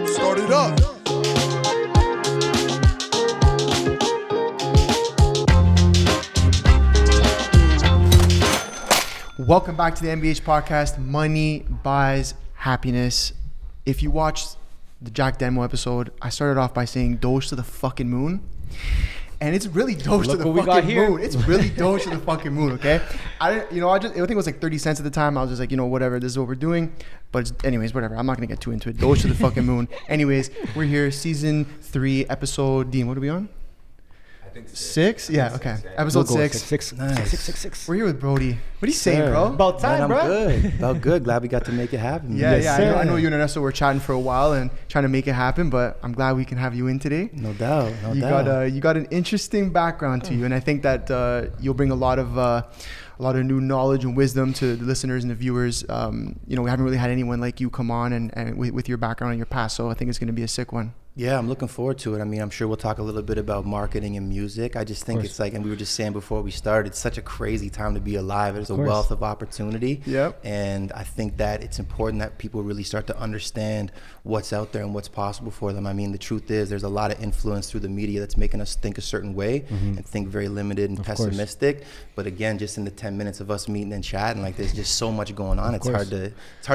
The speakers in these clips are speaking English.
Start it up. Welcome back to the MBH podcast. Money buys happiness. If you watched the Jack Demo episode, I started off by saying "Doge to the fucking moon," and it's really Doge to the fucking moon. It's really Doge to the fucking moon. Okay, I think it was like 30 cents at the time. I was just like, whatever. This is what we're doing. But anyways, whatever. I'm not gonna get too into it. Doge to the fucking moon. Anyways, we're here, season 3, episode. Dean, what are we on? I think 6? Yeah, okay. Episode 6. Nice. 6. We're here with Brodie. What are you saying, bro? About time, Man, I'm bro. good. Good. Glad we got to make it happen. Yeah. I know you and Ernesto were chatting for a while and trying to make it happen, but I'm glad we can have you in today. No doubt. You got an interesting background to you, and I think that you'll bring a lot of new knowledge and wisdom to the listeners and the viewers. We haven't really had anyone like you come on and with your background and your past, so I think it's going to be a sick one. Yeah, I'm looking forward to it. I mean, I'm sure we'll talk a little bit about marketing and music. I just think it's like, and we were just saying before we started, it's such a crazy time to be alive. There's a wealth of opportunity. Yep. And I think that it's important that people really start to understand what's out there and what's possible for them. I mean, the truth is there's a lot of influence through the media that's making us think a certain way and think very limited and pessimistic. But again, just in the 10 minutes of us meeting and chatting, like there's just so much going on. It's hard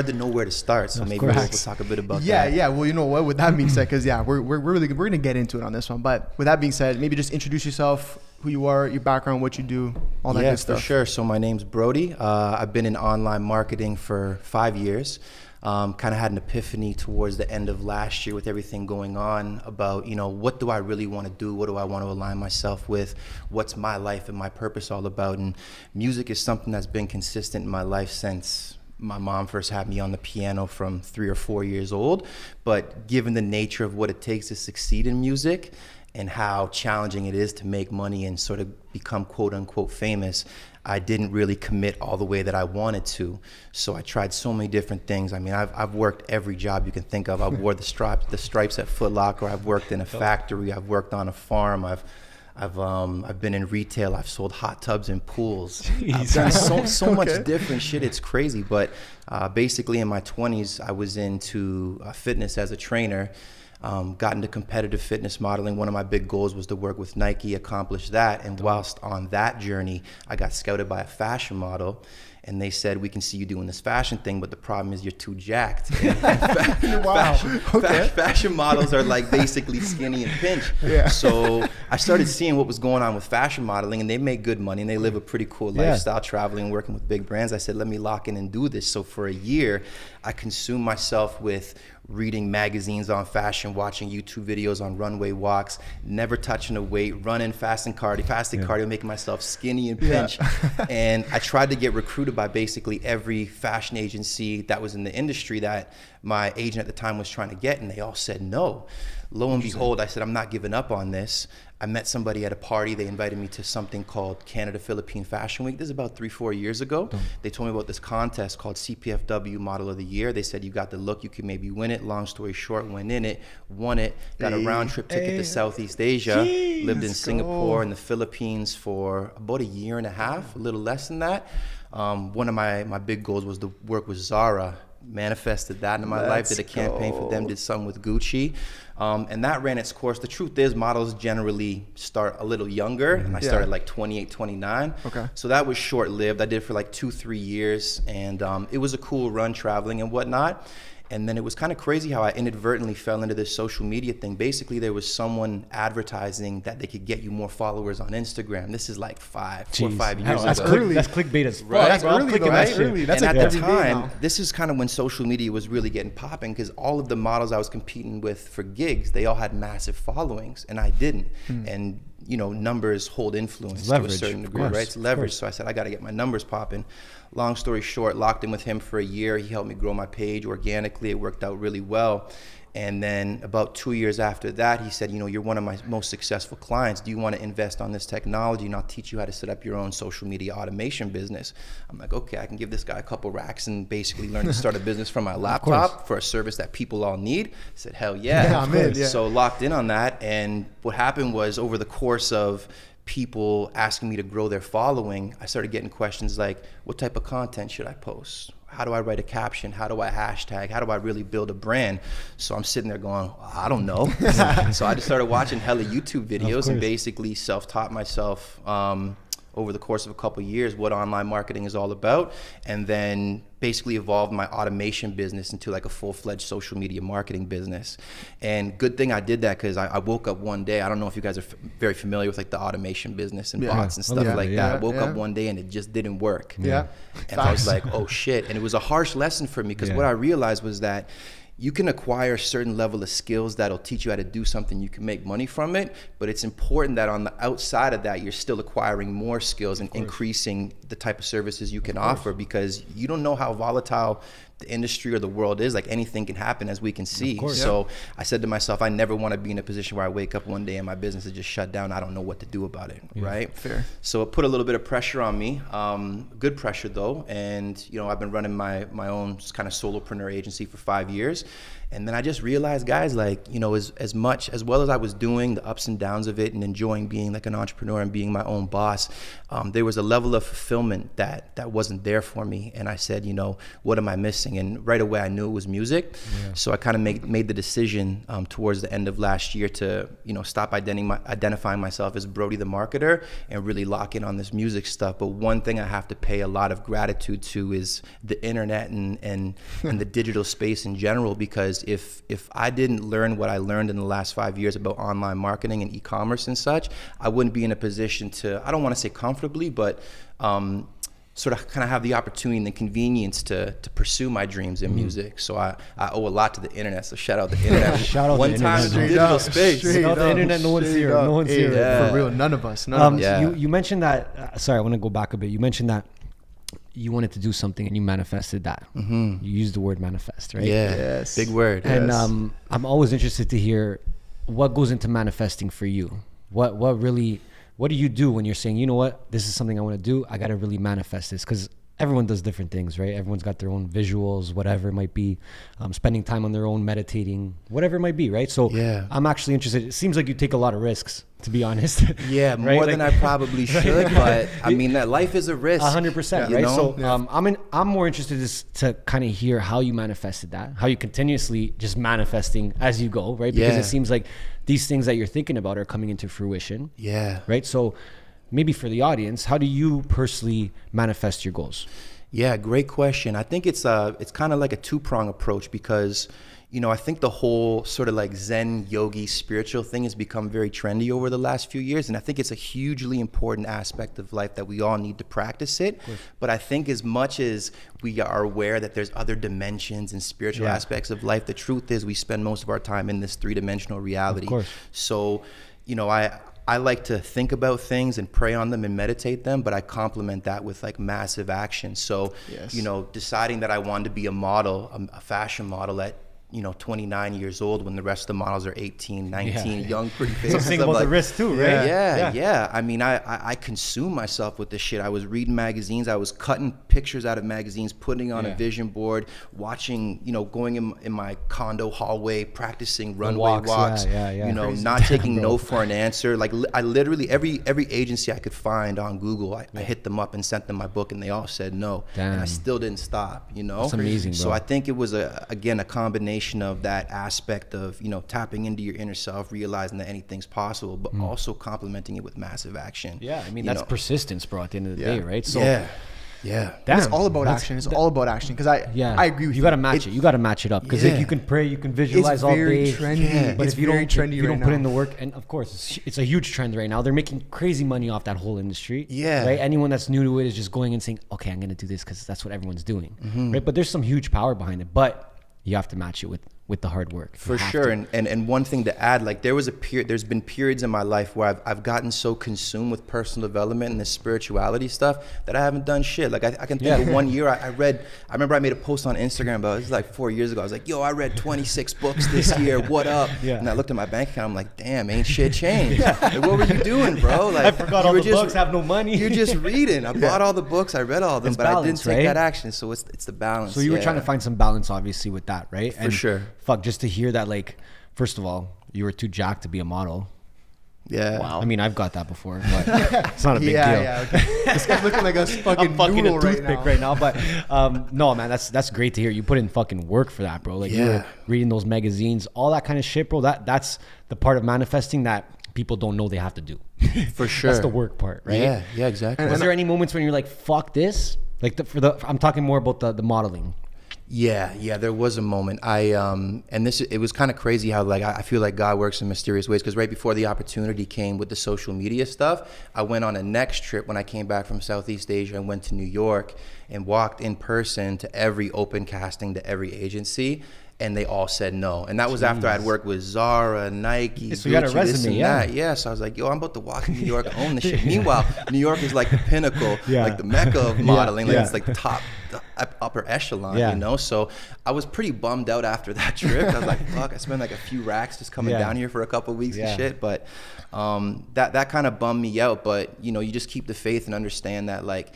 to know where to start. So maybe we'll talk a bit about that. Yeah. Well, you know what? With that being said, because we're going to get into it on this one. But with that being said, maybe just introduce yourself, who you are, your background, what you do, all that good stuff. Yeah, for sure. So my name's Brodie. I've been in online marketing for 5 years. Kind of had an epiphany towards the end of last year with everything going on about, what do I really want to do? What do I want to align myself with? What's my life and my purpose all about? And music is something that's been consistent in my life since my mom first had me on the piano from 3 or 4 years old. But given the nature of what it takes to succeed in music and how challenging it is to make money and sort of become quote unquote famous, I didn't really commit all the way that I wanted to. So I tried so many different things. I mean, I've worked every job you can think of. I've wore the stripes at Foot Locker. I've worked in a factory. I've worked on a farm. I've been in retail. I've sold hot tubs and pools. I've done so much different shit. It's crazy. But basically in my 20s, I was into fitness as a trainer. Got into competitive fitness modeling. One of my big goals was to work with Nike, accomplish that. And whilst on that journey, I got scouted by a fashion model. And they said, we can see you doing this fashion thing, but the problem is you're too jacked. Fashion models are like basically skinny and pinch. Yeah. So I started seeing what was going on with fashion modeling, and they make good money and they live a pretty cool lifestyle, traveling and working with big brands. I said, let me lock in and do this. So for a year, I consumed myself with reading magazines on fashion, watching YouTube videos on runway walks, never touching a weight, running fasted cardio, making myself skinny and pinch. And I tried to get recruited by basically every fashion agency that was in the industry that my agent at the time was trying to get, and they all said no. Lo and behold, I said, I'm not giving up on this. I met somebody at a party. They invited me to something called Canada-Philippine Fashion Week. This is about 3-4 years ago. They told me about this contest called CPFW Model of the Year. They said, you got the look, you could maybe win it. Long story short, went in it, won it, got a round trip ticket to Southeast Asia, lived in Singapore and the Philippines for about a year and a half, a little less than that. One of my big goals was to work with Zara. Manifested that in my life, did a campaign for them, did some with Gucci. And that ran its course. The truth is, models generally start a little younger, and I started like 28, 29. Okay. So that was short-lived. I did it for like 2-3 years, and it was a cool run traveling and whatnot. And then it was kind of crazy how I inadvertently fell into this social media thing. Basically, there was someone advertising that they could get you more followers on Instagram. This is like 4 or 5 years ago. That's clickbait as fuck. Right? That's early, though. That's early. And at the time, this is kind of when social media was really getting popping, because all of the models I was competing with for gigs, they all had massive followings, and I didn't. And numbers hold influence to a certain degree, right? It's leverage. So I said, I got to get my numbers popping. Long story short, locked in with him for a year. He helped me grow my page organically. It worked out really well. And then about 2 years after that, he said, you're one of my most successful clients. Do you want to invest on this technology and I'll teach you how to set up your own social media automation business? I'm like, okay, I can give this guy a couple racks and basically learn to start a business from my laptop for a service that people all need. I said, hell yeah. I'm in. So locked in on that. And what happened was, over the course of people asking me to grow their following, I started getting questions like, what type of content should I post? How do I write a caption? How do I hashtag? How do I really build a brand? So I'm sitting there going, I don't know. So I just started watching hella YouTube videos and basically self-taught myself over the course of a couple of years what online marketing is all about, and then basically evolved my automation business into like a full-fledged social media marketing business. And good thing I did that, because I woke up one day, I don't know if you guys are very familiar with like the automation business and bots and stuff like that. I woke up one day and it just didn't work. And I was like, oh shit. And it was a harsh lesson for me, because what I realized was that you can acquire a certain level of skills that'll teach you how to do something. You can make money from it, but it's important that on the outside of that, you're still acquiring more skills and increasing the type of services you can offer, because you don't know how volatile the industry or the world is. Like, anything can happen, as we can see. So I said to myself, I never want to be in a position where I wake up one day and my business is just shut down. I don't know what to do about it, right? Fair. So it put a little bit of pressure on me, good pressure though. And I've been running my own kind of solopreneur agency for 5 years. And then I just realized, guys, like, as well as I was doing the ups and downs of it and enjoying being like an entrepreneur and being my own boss, there was a level of fulfillment that wasn't there for me. And I said, what am I missing? And right away I knew it was music. So I kind of made the decision towards the end of last year to, stop identifying myself as Brodie the marketer and really lock in on this music stuff. But one thing I have to pay a lot of gratitude to is the internet and the digital space in general, because if I didn't learn what I learned in the last 5 years about online marketing and e-commerce and such, I wouldn't be in a position to, I don't want to say comfortably, but sort of kind of have the opportunity and the convenience to pursue my dreams in music. So I owe a lot to the internet. So shout out the internet. Shout out One the time internet. in digital space. Shout out the internet. No one's here. No one's here. For real, none of us. You mentioned that. Sorry, I want to go back a bit. You mentioned that you wanted to do something and you manifested that. You used the word manifest, right? Yes. Big word. And I'm always interested to hear what goes into manifesting for you. What do you do when you're saying, you know what, this is something I want to do, I got to really manifest this? Because everyone does different things, right? Everyone's got their own visuals, whatever it might be, spending time on their own, meditating, whatever it might be, right? So I'm actually interested. It seems like you take a lot of risks, to be honest. Yeah, right? More than I probably should, but I mean, that life is a risk. 100%, right? So I'm more interested to kind of hear how you manifested that, how you continuously just manifesting as you go, right? Because it seems like these things that you're thinking about are coming into fruition. Yeah. Right? So maybe for the audience, how do you personally manifest your goals? Yeah, great question. I think it's kind of like a two-prong approach, because I think the whole sort of like Zen yogi spiritual thing has become very trendy over the last few years. And I think it's a hugely important aspect of life that we all need to practice it. But I think as much as we are aware that there's other dimensions and spiritual aspects of life, the truth is we spend most of our time in this three-dimensional reality. So, I like to think about things and pray on them and meditate them, but I complement that with like massive action. So, deciding that I wanted to be a model, a fashion model at 29 years old, when the rest of the models are 18, 19, young, pretty faces. So think about the risk too, right? Yeah. I mean, I consume myself with this shit. I was reading magazines. I was cutting pictures out of magazines, putting on a vision board, watching, going in my condo hallway, practicing runway walks, not taking no for an answer. Like, I literally, every agency I could find on Google, I hit them up and sent them my book, and they all said no. And I still didn't stop, That's amazing, bro. So I think it was a combination of that aspect of tapping into your inner self, realizing that anything's possible, but also complementing it with massive action. I mean, that's persistence, bro, at the end of the day, right? So It's all about action. It's all about action, because I agree with you. You gotta match it. You gotta match it up, because if you can pray, you can visualize all day. It's very trendy. But it's if you very don't, trendy if you don't right put now. in the work, and of course it's a huge trend right now. They're making crazy money off that whole industry. Right. Anyone that's new to it is just going and saying, okay, I'm gonna do this because that's what everyone's doing. Right. But there's some huge power behind it. But you have to match it with the hard work. For sure. And one thing to add, like, there's been periods in my life where I've gotten so consumed with personal development and the spirituality stuff that I haven't done shit. Like, I can think of one year I remember I made a post on Instagram about, this is like 4 years ago. I was like, yo, I read 26 books this year. What up? And I looked at my bank account. I'm like, damn, ain't shit changed. Like, what were you doing, bro? Like, I forgot all the books, have no money. You're just reading. I bought all the books. I read all of them, but balance, I didn't take that action. So it's the balance. So you were trying to find some balance, obviously, with that, right? For sure. Fuck, just to hear that, like, first of all, you were too jacked to be a model. Yeah. Wow. I mean, I've got that before, but it's not a big deal. Yeah, okay. This guy's looking like a fucking I'm fucking noodle a toothpick right now. But no, man, that's great to hear. You put in fucking work for that, bro. Like you were reading those magazines, all that kind of shit, bro. That's the part of manifesting that people don't know they have to do. For sure. That's the work part, right? Yeah, exactly. Was there any moments when you're like, fuck this? Like I'm talking more about the modeling. Yeah, there was a moment. It was kind of crazy how like I feel like God works in mysterious ways, because right before the opportunity came with the social media stuff, I went on a next trip when I came back from Southeast Asia and went to New York and walked in person to every open casting, to every agency, and they all said no. And that was after I'd worked with Zara, Nike, so you had a Gucci, resume, this and that. Yeah, so I was like, yo, I'm about to walk in New York and own this shit. Meanwhile, New York is like the pinnacle, like the mecca of modeling. Like it's like the top, the upper echelon, you know? So I was pretty bummed out after that trip. I was like, fuck, I spent like a few racks just coming down here for a couple of weeks and shit. But that kind of bummed me out. But, you know, you just keep the faith and understand that like,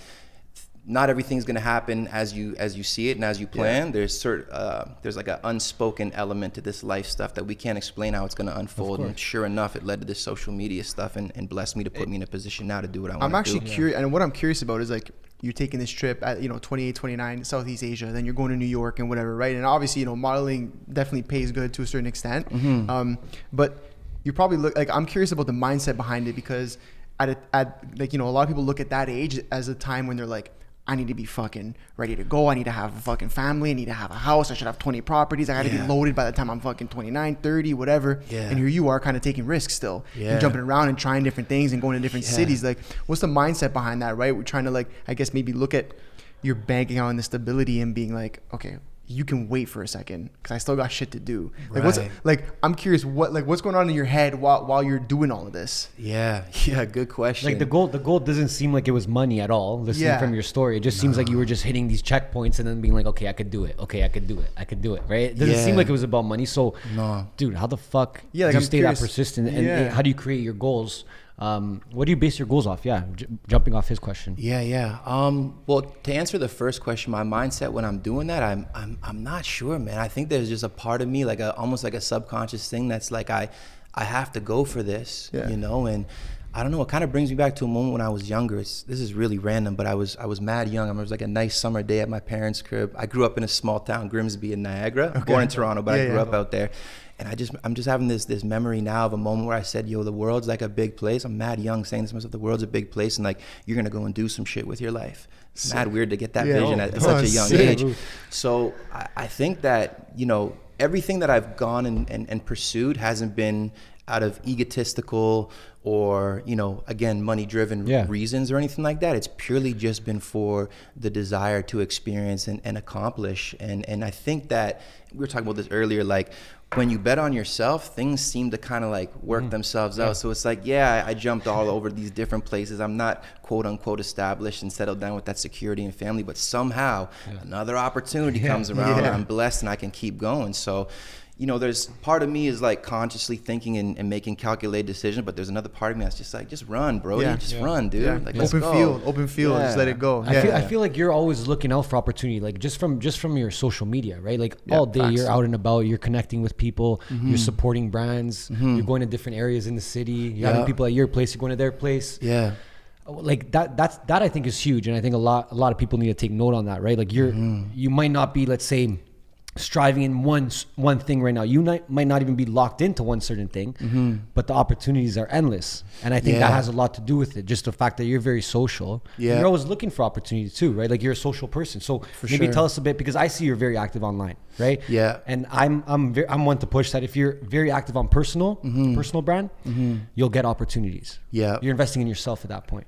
not everything's gonna happen as you see it and as you plan. There's like an unspoken element to this life stuff that we can't explain how it's gonna unfold. And sure enough, it led to this social media stuff and blessed me to put me in a position now to do what I want to do. I'm actually curious, and what I'm curious about is like, you're taking this trip at 28, 29, Southeast Asia, then you're going to New York and whatever, right? And obviously, modeling definitely pays good to a certain extent. But you probably I'm curious about the mindset behind it, because a lot of people look at that age as a time when they're like, I need to be fucking ready to go. I need to have a fucking family. I need to have a house. I should have 20 properties. I got to be loaded by the time I'm fucking 29, 30, whatever. And here you are kind of taking risks still. And jumping around and trying different things and going to different cities. Like, what's the mindset behind that, right? We're trying to I guess maybe look at your bank account and the stability and being like, okay, you can wait for a second because I still got shit to do. I'm curious what's going on in your head while you're doing all of this. Yeah, good question. Like the goal doesn't seem like it was money at all. Listening from your story, it just seems like you were just hitting these checkpoints and then being like, okay, I could do it. Okay, I could do it. Right? It doesn't seem like it was about money. So, dude, how the fuck do you stay that persistent? And how do you create your goals? What do you base your goals off? Jumping off his question. Well, to answer the first question, my mindset when I'm doing that, I'm not sure, man. I think there's just a part of me, almost like a subconscious thing that's like I have to go for this, and I don't know. It kind of brings me back to a moment when I was younger. This is really random, but I was mad young. I remember it was like a nice summer day at my parents' crib. I grew up in a small town, Grimsby in Niagara. Born in Toronto, but I grew up out there. And I'm just having this memory now of a moment where I said, yo, the world's like a big place. I'm mad young saying this to myself, the world's a big place, and like you're gonna go and do some shit with your life. It's mad weird to get that vision at such a young age. So I think that, everything that I've gone and pursued hasn't been out of egotistical or, again, money-driven reasons or anything like that. It's purely just been for the desire to experience and accomplish. And I think that, we were talking about this earlier, like, when you bet on yourself, things seem to kind of like work themselves out. So it's like, I jumped all over these different places. I'm not quote unquote established and settled down with that security and family, but somehow another opportunity comes around. I'm blessed and I can keep going. So, there's part of me is like consciously thinking and making calculated decisions, but there's another part of me that's just like, just run, bro. Just run, dude. Like, let's go. Open field, just let it go. I feel like you're always looking out for opportunity, like just from your social media, right? Like all day you're out and about, you're connecting with people, you're supporting brands, you're going to different areas in the city, you're having people at your place, you're going to their place. Like that I think is huge, and I think a lot of people need to take note on that, right? Like you might not be, let's say, striving in one thing right now. You might not even be locked into one certain thing, but the opportunities are endless. And I think that has a lot to do with it. Just the fact that you're very social. You're always looking for opportunities too, right? Like you're a social person. So maybe tell us a bit, because I see you're very active online, right? And I'm one to push that if you're very active on personal brand, you'll get opportunities. You're investing in yourself at that point.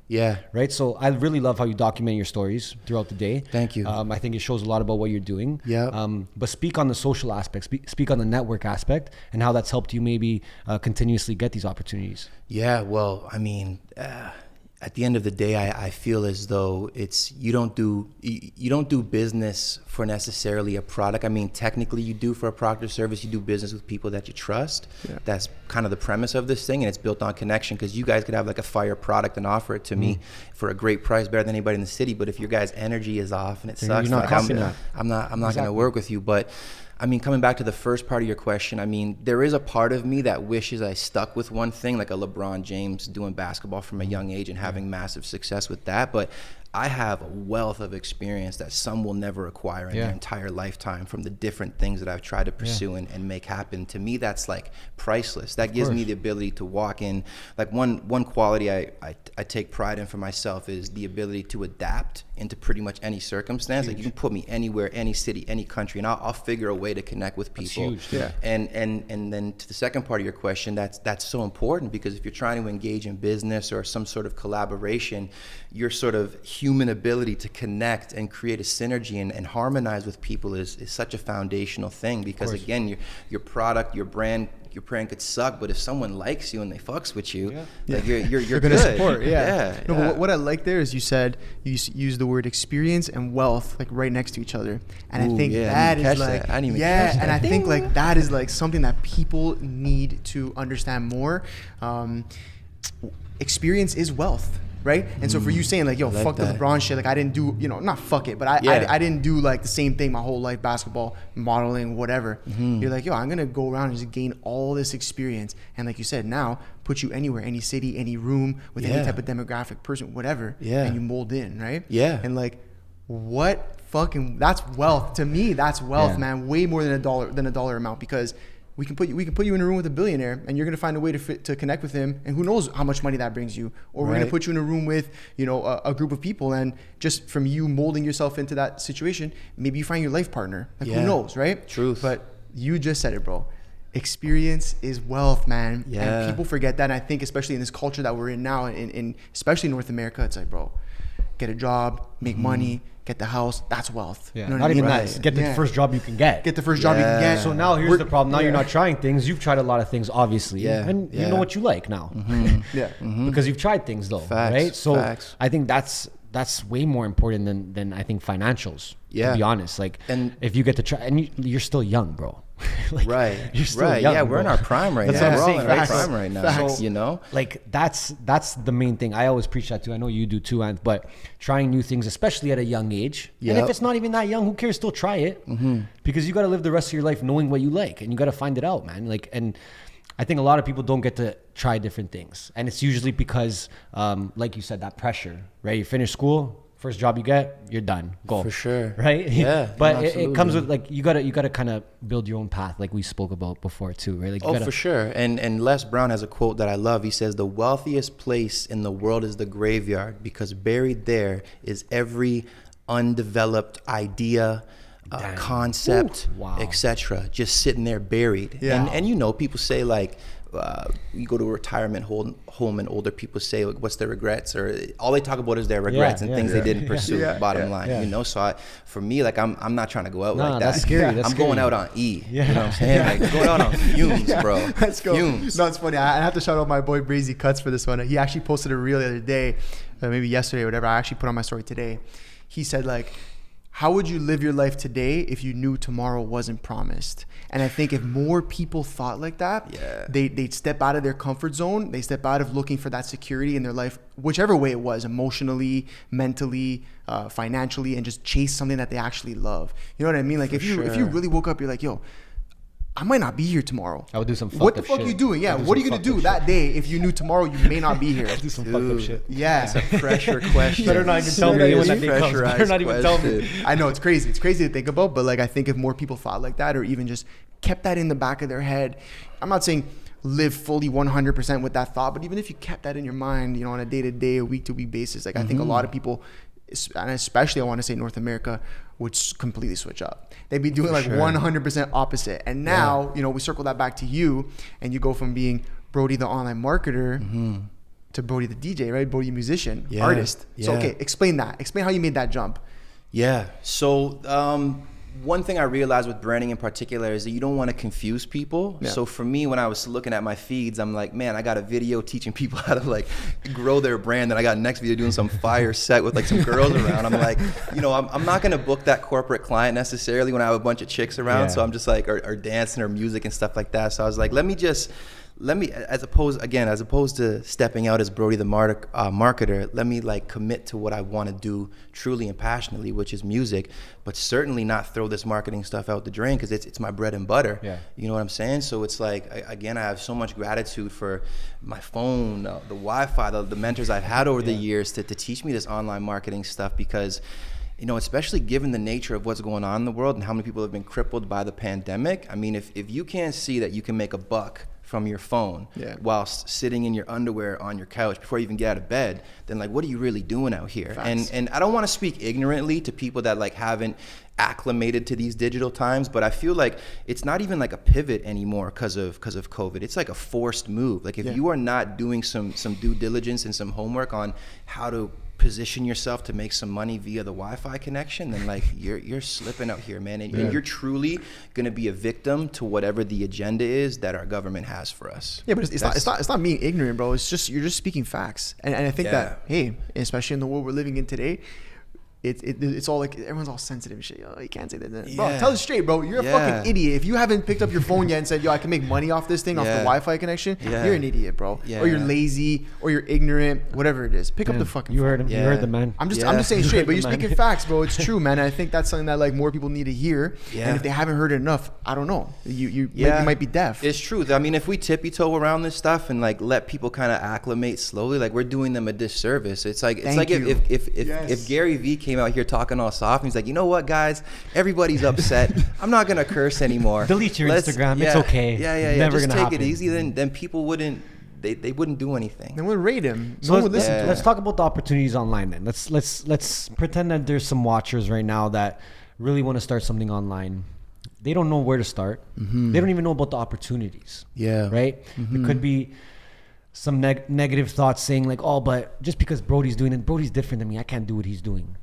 Right? So I really love how you document your stories throughout the day. Thank you. I think it shows a lot about what you're doing. But speak on the social aspect, speak on the network aspect, and how that's helped you maybe continuously get these opportunities. Well, I mean, at the end of the day, I feel as though you don't do business for necessarily a product. I mean, technically you do for a product or service. You do business with people that you trust. That's kind of the premise of this thing, and it's built on connection, because you guys could have like a fire product and offer it to me for a great price, better than anybody in the city. But if your guys' energy is off and it sucks, like I'm not going to work with you. But I mean, coming back to the first part of your question, I mean, there is a part of me that wishes I stuck with one thing, like a LeBron James doing basketball from a young age and having massive success with that. But I have a wealth of experience that some will never acquire in their entire lifetime from the different things that I've tried to pursue and make happen. To me, that's like priceless. That gives me the ability to walk in. Like one quality I take pride in for myself is the ability to adapt into pretty much any circumstance. Like you can put me anywhere, any city, any country, and I'll figure a way to connect with people. That's huge. And then to the second part of your question, that's so important, because if you're trying to engage in business or some sort of collaboration, your sort of human ability to connect and create a synergy and harmonize with people is such a foundational thing, because again, your product, your brand could suck, but if someone likes you and they fucks with you, like you're gonna good. support. But what I like there is you said you used the word experience and wealth like right next to each other, and I think that is like I didn't even catch that. and I think like that is like something that people need to understand more. Experience is wealth. Right? And so for you saying like, yo, fuck the LeBron shit, like I didn't do, not fuck it, but I didn't do like the same thing my whole life, basketball, modeling, whatever. You're like, yo, I'm going to go around and just gain all this experience. And like you said, now put you anywhere, any city, any room with any type of demographic person, whatever. And you mold in, right? And like, that's wealth. To me, that's wealth, man. Way more than a dollar amount, because we can put you in a room with a billionaire, and you're gonna find a way to connect with him, and who knows how much money that brings you. Or we're gonna put you in a room with a group of people, and just from you molding yourself into that situation, maybe you find your life partner. Like who knows, right? Truth. But you just said it, bro. Experience is wealth, man. And people forget that. And I think especially in this culture that we're in now, in especially North America, it's like, bro, get a job, make money, get the house. That's wealth. Yeah. You know what Not I mean? even that. Get the first job you can get. Get the first job you can get. So now here's the problem. Now you're not trying things. You've tried a lot of things, obviously. And you know what you like now. Because you've tried things though. Right? So I think that's way more important than I think financials. To be honest. Like, and if you get to try, and you're still young, bro. Like, you're still young, yeah, we're in our prime right now. We're all in our prime right now. So, like that's the main thing. I always preach that too. I know you do too, Ant, but trying new things, especially at a young age. And if it's not even that young, who cares? Still try it, because you got to live the rest of your life knowing what you like, and you got to find it out, man. Like, and I think a lot of people don't get to try different things, and it's usually because, like you said, that pressure. Right? You finish school. First job you get, you're done. Go. For sure. Right? Yeah. But it comes with like, you gotta kind of build your own path, like we spoke about before too, right? Like for sure. And Les Brown has a quote that I love. He says, "The wealthiest place in the world is the graveyard, because buried there is every undeveloped idea, concept, etc. Just sitting there buried." And people say like, you go to a retirement home and older people say like, what's their regrets, or all they talk about is their regrets and things they didn't pursue. Bottom line, so for me, like I'm not trying to go out like that. That's scary. That's I'm going out on E. You know what I'm saying? Like going out on fumes, bro. Let's go. Fumes. No, it's funny. I have to shout out my boy Brodie Cuts for this one. He actually posted a reel the other day, maybe yesterday or whatever. I actually put on my story today. He said like, how would you live your life today if you knew tomorrow wasn't promised? And I think if more people thought like that, they'd step out of their comfort zone. They step out of looking for that security in their life, whichever way it was, emotionally, mentally, financially, and just chase something that they actually love. You know what I mean? Like if you really woke up, you're like, yo, I might not be here tomorrow. I would do some fucked What the up fuck shit. you doing? Yeah, what are you gonna do that day if you knew tomorrow you may not be here? Do some fucked up shit. Yeah. It's a pressure question. Better not even tell me when that day comes. Better not even tell me. I know it's crazy. It's crazy to think about, but like I think if more people thought like that, or even just kept that in the back of their head, I'm not saying live fully 100% with that thought, but even if you kept that in your mind, on a day-to-day, a week-to-week basis, like I think a lot of people, and especially I want to say North America, would completely switch up. They'd be doing 100% opposite. And now, we circle that back to you, and you go from being Brodie the online marketer to Brodie the DJ, right? Brodie musician, artist. So okay, explain that. Explain how you made that jump. Yeah. So one thing I realized with branding in particular is that you don't want to confuse people. Yeah. So for me, when I was looking at my feeds, I'm like, man, I got a video teaching people how to grow their brand. And I got next video doing some fire set with some girls around. I'm like, I'm not going to book that corporate client necessarily when I have a bunch of chicks around. So I'm just or dancing or music and stuff like that. So I was like, let me just let me, as opposed to stepping out as Brodie the marketer, let me like commit to what I want to do truly and passionately, which is music, but certainly not throw this marketing stuff out the drain, because it's my bread and butter. Yeah. You know what I'm saying? So it's like, again, I have so much gratitude for my phone, the Wi-Fi, the mentors I've had over the years to teach me this online marketing stuff, because you know, especially given the nature of what's going on in the world and how many people have been crippled by the pandemic. I mean, if you can't see that you can make a buck from your phone whilst sitting in your underwear on your couch before you even get out of bed, then like, what are you really doing out here? And I don't want to speak ignorantly to people that like haven't acclimated to these digital times, but I feel like it's not even like a pivot anymore because of COVID. It's like a forced move. Like if you are not doing some due diligence and some homework on how to position yourself to make some money via the Wi-Fi connection, then like you're slipping out here, man, and you're truly going to be a victim to whatever the agenda is that our government has for us. Yeah, but it's not being ignorant, bro. It's just, you're just speaking facts, and I think that, hey, especially in the world we're living in today, it's all like, everyone's all sensitive and shit. Oh, you can't say that. Bro, tell it straight, bro. You're a fucking idiot. If you haven't picked up your phone yet and said, yo, I can make money off this thing, off the Wi-Fi connection, you're an idiot, bro. Or you're lazy, or you're ignorant, whatever it is. Pick up the fucking phone. Heard him. You heard the man. I'm just saying straight, but you're speaking facts, bro. It's true, man. I think that's something that like more people need to hear. And if they haven't heard it enough, I don't know. You might be deaf. It's true. I mean, if we tippy toe around this stuff and like let people kind of acclimate slowly, like we're doing them a disservice. It's like if Gary Vee came out here talking all soft and he's like, you know what, guys, everybody's upset. I'm not gonna curse anymore. Delete your Instagram. It's okay. Never just take it easy. Then people wouldn't. They wouldn't do anything. They wouldn't rate him. So no one would listen to him. Let's talk about the opportunities online then. Let's pretend that there's some watchers right now that really want to start something online. They don't know where to start. They don't even know about the opportunities. Right? It could be some negative thoughts saying like, oh, but just because Brodie's doing it, Brodie's different than me, I can't do what he's doing.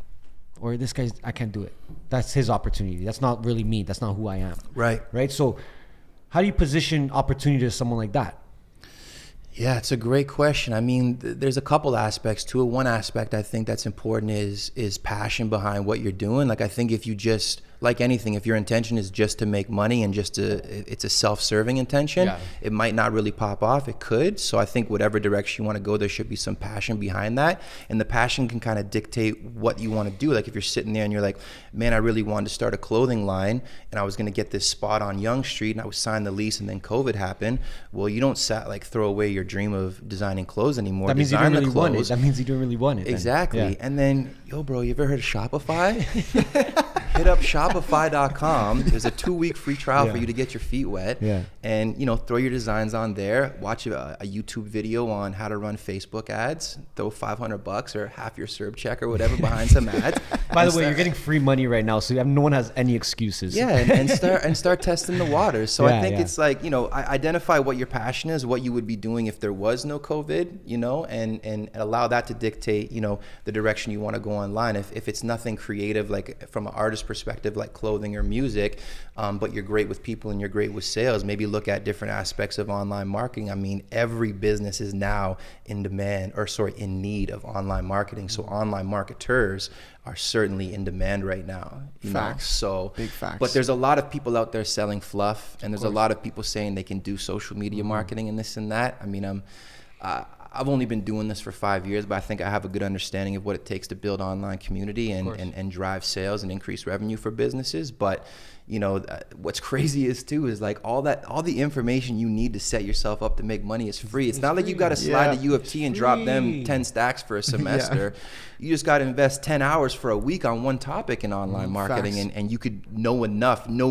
Or this guy's, I can't do it. That's his opportunity. That's not really me. That's not who I am. Right? So how do you position opportunity to someone like that? Yeah, it's a great question. I mean, there's a couple aspects to it. One aspect I think that's important is passion behind what you're doing. Like I think if you just, like anything, if your intention is just to make money and it's a self-serving intention, it might not really pop off. It could. So I think whatever direction you want to go, there should be some passion behind that. And the passion can kind of dictate what you want to do. Like if you're sitting there and you're like, man, I really wanted to start a clothing line and I was going to get this spot on Yonge Street and I was signed the lease and then COVID happened. Well, you don't throw away your dream of designing clothes anymore. That means you don't really want it. That means you don't really want it. Exactly. Then. And then, yo, bro, you ever heard of Shopify? Hit up Shopify.com. There's a 2-week free trial for you to get your feet wet. And, throw your designs on there. Watch a YouTube video on how to run Facebook ads. Throw $500 or half your serve check or whatever behind some ads. By the way, you're getting free money right now, so no one has any excuses. Yeah, and start testing the waters. So I think it's like, identify what your passion is, what you would be doing if there was no COVID, and allow that to dictate, the direction you want to go online. If it's nothing creative, like from an artist perspective, like clothing or music, but you're great with people and you're great with sales, maybe look at different aspects of online marketing. I mean, every business is now in need of online marketing. So online marketers are certainly in demand right now. Facts. So big facts. But there's a lot of people out there selling fluff, and there's a lot of people saying they can do social media marketing and this and that. I mean, I've only been doing this for 5 years, but I think I have a good understanding of what it takes to build online community and drive sales and increase revenue for businesses. But what's crazy is like all the information you need to set yourself up to make money is free. It's not like you got to slide to U of T and drop them 10 stacks for a semester. You just got to invest 10 hours for a week on one topic in online marketing, and you could know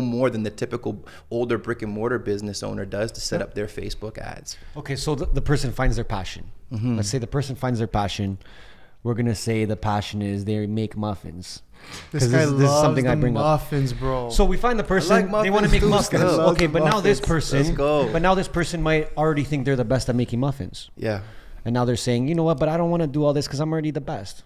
more than the typical older brick and mortar business owner does to set up their Facebook ads. Okay, so the person finds their passion. Let's say the person finds their passion. We're going to say the passion is they make muffins. This guy loves the muffins, bro. So we find the person, they want to make muffins. Okay, but now this person might already think they're the best at making muffins. Yeah. And now they're saying, you know what, but I don't want to do all this because I'm already the best.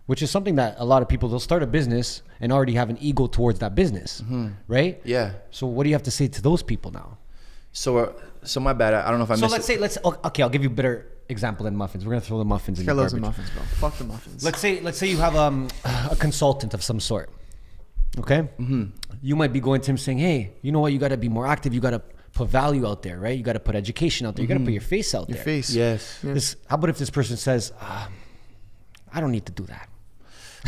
Which is something that a lot of people, they'll start a business and already have an ego towards that business, right? Yeah. So what do you have to say to those people now? So my bad. I don't know if I missed it. Okay, I'll give you a better example than muffins. We're gonna throw the muffins in the garbage. Muffins, bro. Fuck the muffins. Let's say you have a consultant of some sort. Okay. You might be going to him saying, hey, you know what? You got to be more active. You got to put value out there, right? You got to put education out there. You got to put your face out Your there. face. Yes. How about if this person says, I don't need to do that.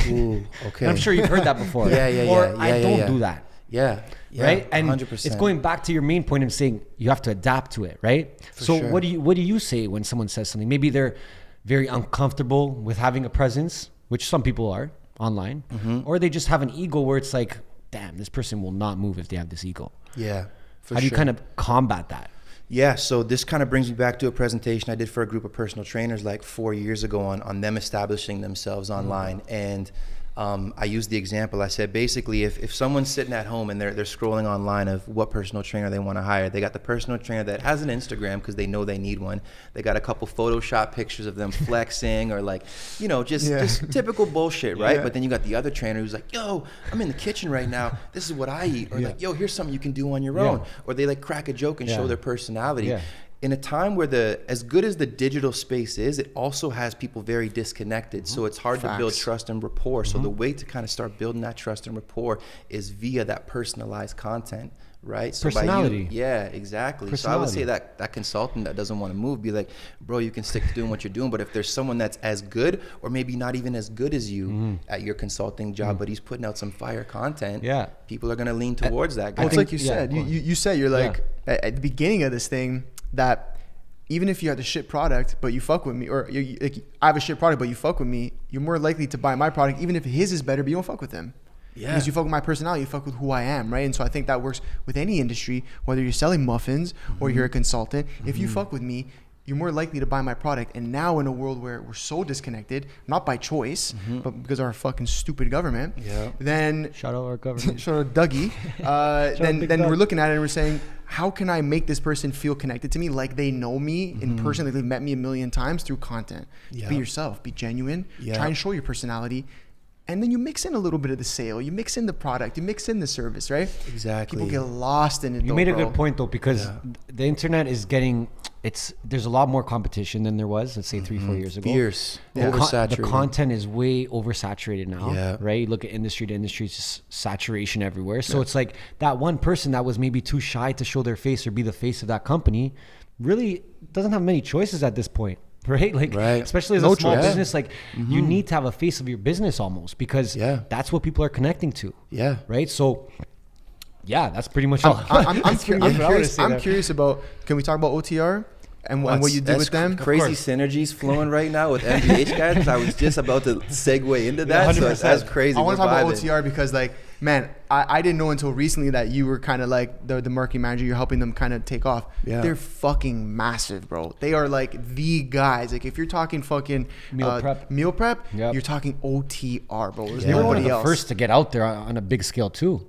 Ooh, okay. And I'm sure you've heard that before. Or I don't do that. Yeah. Right. And 100%. it's going back to your main point of saying you have to adapt to it. Right. So sure. what do you say when someone says something? Maybe they're very uncomfortable with having a presence, which some people are online, or they just have an ego where it's like, damn, this person will not move if they have this ego. Yeah. How do you kind of combat that? Yeah, so this kind of brings me back to a presentation I did for a group of personal trainers like 4 years ago on them establishing themselves online. And I used the example. I said, basically, if someone's sitting at home and they're scrolling online of what personal trainer they want to hire, they got the personal trainer that has an Instagram because they know they need one. They got a couple Photoshop pictures of them flexing or like, you know, just typical bullshit, right? Yeah. But then you got the other trainer who's like, yo, I'm in the kitchen right now. This is what I eat. Or like, yo, here's something you can do on your own. Or they like crack a joke and show their personality. Yeah. In a time where as good as the digital space is, it also has people very disconnected. So it's hard to build trust and rapport. So the way to kind of start building that trust and rapport is via that personalized content, right? So Personality. Yeah, exactly. So I would say that consultant that doesn't want to move, be like, bro, you can stick to doing what you're doing. But if there's someone that's as good or maybe not even as good as you at your consulting job, but he's putting out some fire content, people are going to lean towards that guy. Well, it's like you said. You said, you're like, at the beginning of this thing, that even if you have the shit product, but you fuck with me, or like, I have a shit product, but you fuck with me, you're more likely to buy my product, even if his is better, but you don't fuck with him. Yeah. Because you fuck with my personality, you fuck with who I am, right? And so I think that works with any industry, whether you're selling muffins or you're a consultant. If you fuck with me, you're more likely to buy my product. And now in a world where we're so disconnected, not by choice, but because of our fucking stupid government, then Shout out our government. shout out Dougie. Then we're looking at it and we're saying, how can I make this person feel connected to me like they know me in person, like they've met me a million times through content? Be yourself, be genuine, try and show your personality. And then you mix in a little bit of the sale, you mix in the product, you mix in the service, right? Exactly. People get lost in it. You made a good point though, because the internet is getting, there's a lot more competition than there was, let's say 3-4 years ago. Fierce. The content is way oversaturated now, right? You look at industry to industry, it's just saturation everywhere. So it's like that one person that was maybe too shy to show their face or be the face of that company really doesn't have many choices at this point. Right? Like, especially as a small business, like you need to have a face of your business almost, because that's what people are connecting to. Yeah. Right. So that's pretty much all. I'm curious about, can we talk about OTR? And what you do with them? Crazy synergies flowing right now with MBH guys. Because I was just about to segue into that. So that's crazy. I want to talk about OTR because, like, man, I didn't know until recently that you were kind of like the marketing manager. You're helping them kind of take off. Yeah. They're fucking massive, bro. They are like the guys. Like, if you're talking fucking meal prep, you're talking OTR, bro. There's they were one of the else. first to get out there on a big scale too.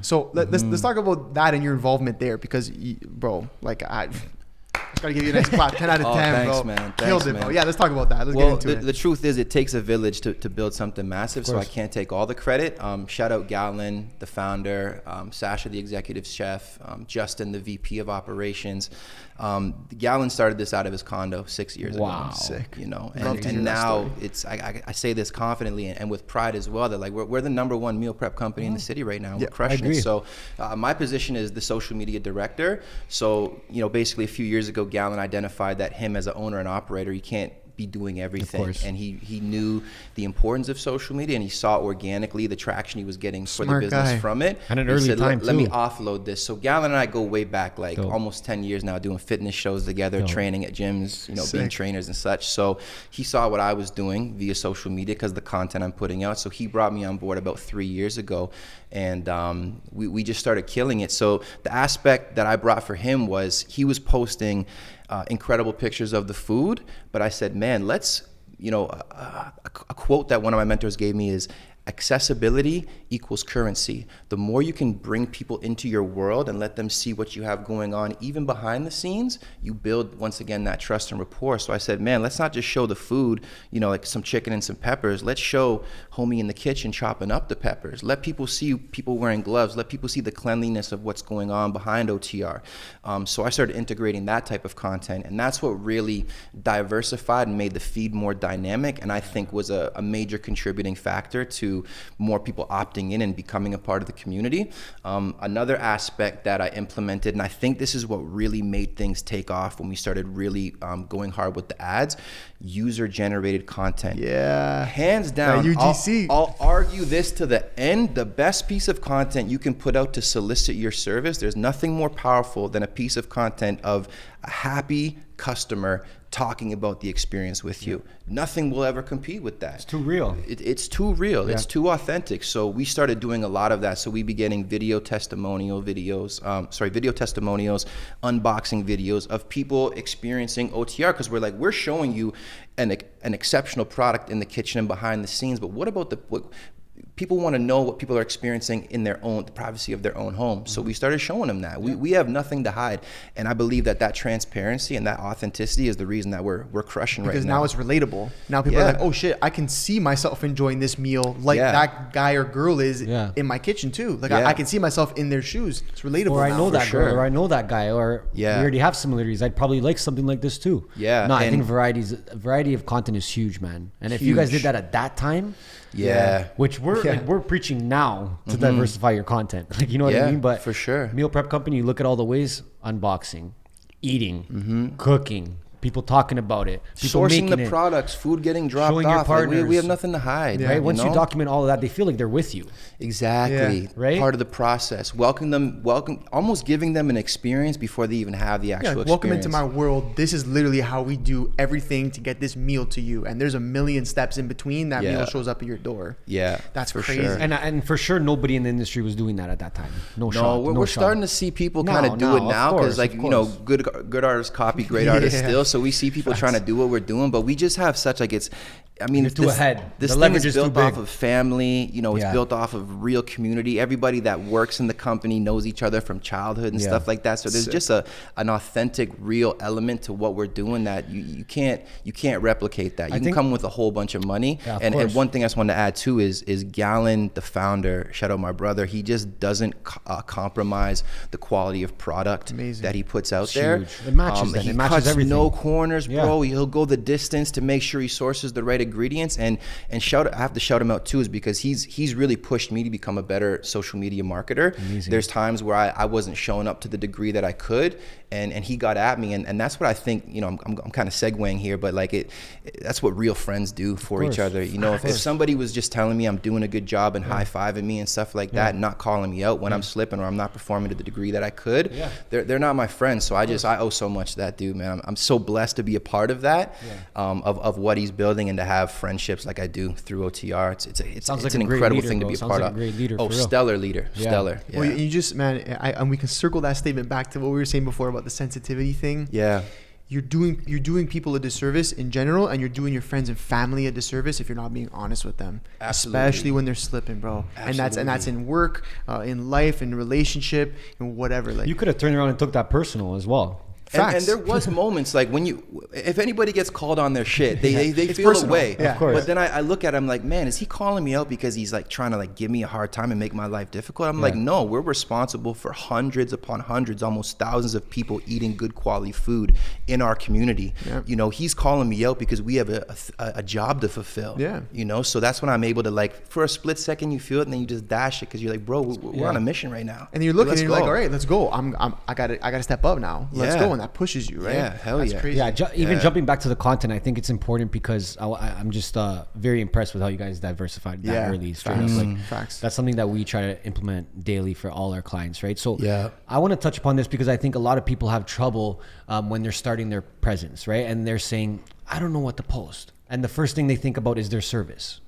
So let's talk about that and your involvement there, because, bro, like I gotta give you a nice clap. 10 out of 10, thanks, bro. Man. Killed it, bro. Yeah, let's talk about that. Let's get into it. The truth is, it takes a village to build something massive, so I can't take all the credit. Shout out Galen, the founder, Sasha, the executive chef, Justin, the VP of operations. Galen started this out of his condo 6 years ago. Wow. Sick. You know, and now it's, I say this confidently and with pride as well, that like we're the #1 meal prep company in the city right now. We're crushing it. So my position is the social media director. So, you know, basically a few years ago, Galen identified that him as an owner and operator, he can't be doing everything, and he knew the importance of social media, and he saw organically the traction he was getting for the business from it. And an early time let me offload this. So Galen and I go way back, like almost 10 years now, doing fitness shows together, training at gyms, you know, being trainers and such. So he saw what I was doing via social media because the content I'm putting out. So he brought me on board about 3 years ago, and we just started killing it. So the aspect that I brought for him was he was posting incredible pictures of the food, but I said, man, let's, you know, a quote that one of my mentors gave me is, accessibility equals currency. The more you can bring people into your world and let them see what you have going on, even behind the scenes, you build, once again, that trust and rapport. So I said, man, let's not just show the food, you know, like some chicken and some peppers. Let's show homie in the kitchen chopping up the peppers. Let people see people wearing gloves. Let people see the cleanliness of what's going on behind OTR. So I started integrating that type of content, and that's what really diversified and made the feed more dynamic, and I think was a major contributing factor to to more people opting in and becoming a part of the community. Another aspect that I implemented, and I think this is what really made things take off when we started really going hard with the ads, user-generated content. Yeah. Hands down, UGC. I'll argue this to the end. The best piece of content you can put out to solicit your service, there's nothing more powerful than a piece of content of a happy customer talking about the experience with you. Nothing will ever compete with that. It's too real. It's too real. Yeah. It's too authentic. So we started doing a lot of that. So we be getting video testimonials, unboxing videos of people experiencing OTR, because we're showing you an exceptional product in the kitchen and behind the scenes. But what about people want to know what people are experiencing in the privacy of their own home. So we started showing them that. We have nothing to hide. And I believe that transparency and that authenticity is the reason that we're crushing right now. Because now it's relatable. Now people are like, oh shit, I can see myself enjoying this meal like that guy or girl is in my kitchen too. Like I can see myself in their shoes. It's relatable. Or I now, know that sure. girl, or I know that guy, or we already have similarities. I'd probably like something like this too. Yeah. No, I think variety of content is huge, man. And if you guys did that at that time, which we're preaching now to diversify your content. Like, you know what I mean? But for sure. Meal prep company, you look at all the ways: unboxing, eating, cooking, people talking about it, people sourcing making the it, products, food getting dropped showing your off. Like, partners. we have nothing to hide. Right? Once you document all of that, they feel like they're with you. Exactly. Yeah. Right? Part of the process. Almost giving them an experience before they even have the actual experience. Welcome into my world. This is literally how we do everything to get this meal to you. And there's a million steps in between that meal shows up at your door. Yeah. That's for crazy. sure. And for sure, nobody in the industry was doing that at that time. We're starting to see people kind of do it now, because good artists copy great artists still. So we see people trying to do what we're doing, but we just have such You're too ahead. This The thing leverage is is too built big. off of family. It's built off of real community. Everybody that works in the company knows each other from childhood and stuff like that. So there's just an authentic, real element to what we're doing that you can't replicate that. You can come with a whole bunch of money. And one thing I just want to add too is Gallon, the founder, shout out my brother. He just doesn't compromise the quality of product that he puts out there. Huge. It matches He it matches cuts everything. no corners, bro. He'll go the distance to make sure he sources the right ingredients. And I have to shout him out too, is because he's really pushed me to become a better social media marketer. Amazing. There's times where I wasn't showing up to the degree that I could, and he got at me, and that's what I think. I'm kind of segueing here, but that's what real friends do for each other. If somebody was just telling me I'm doing a good job and high-fiving me and stuff like that, and not calling me out when I'm slipping or I'm not performing to the degree that I could, they're not my friends. So I owe so much to that dude, man. I'm so blessed to be a part of that, of what he's building, and to have friendships like I do through OTR. It's an incredible thing to be a part of. Great leader, stellar leader. Stellar. Yeah. Well, you just, man, and we can circle that statement back to what we were saying before about the sensitivity thing. Yeah. You're doing people a disservice in general, and you're doing your friends and family a disservice if you're not being honest with them. Absolutely. Especially when they're slipping, bro. Absolutely. And that's in work, in life, in relationship, and whatever. You could have turned around and took that personal as well. And there was moments like if anybody gets called on their shit, they feel personal. away. Yeah. Of course. But then I look at him like, man, is he calling me out because he's trying to give me a hard time and make my life difficult? I'm like, no, we're responsible for hundreds upon hundreds, almost thousands of people eating good quality food in our community. Yeah. He's calling me out because we have a job to fulfill. Yeah. So that's when I'm able to for a split second you feel it, and then you just dash it because you're like, bro, we're on a mission right now. And you're looking and you're like, all right, let's go. I gotta step up now. Let's go. And that pushes you, right? Yeah, hell That's yeah. crazy. Yeah, jumping back to the content, I think it's important because I'm just very impressed with how you guys diversified that early. Straight up. Facts. That's something that we try to implement daily for all our clients, right? So Yeah. I want to touch upon this because I think a lot of people have trouble when they're starting their presence, right? And they're saying, I don't know what to post. And the first thing they think about is their service.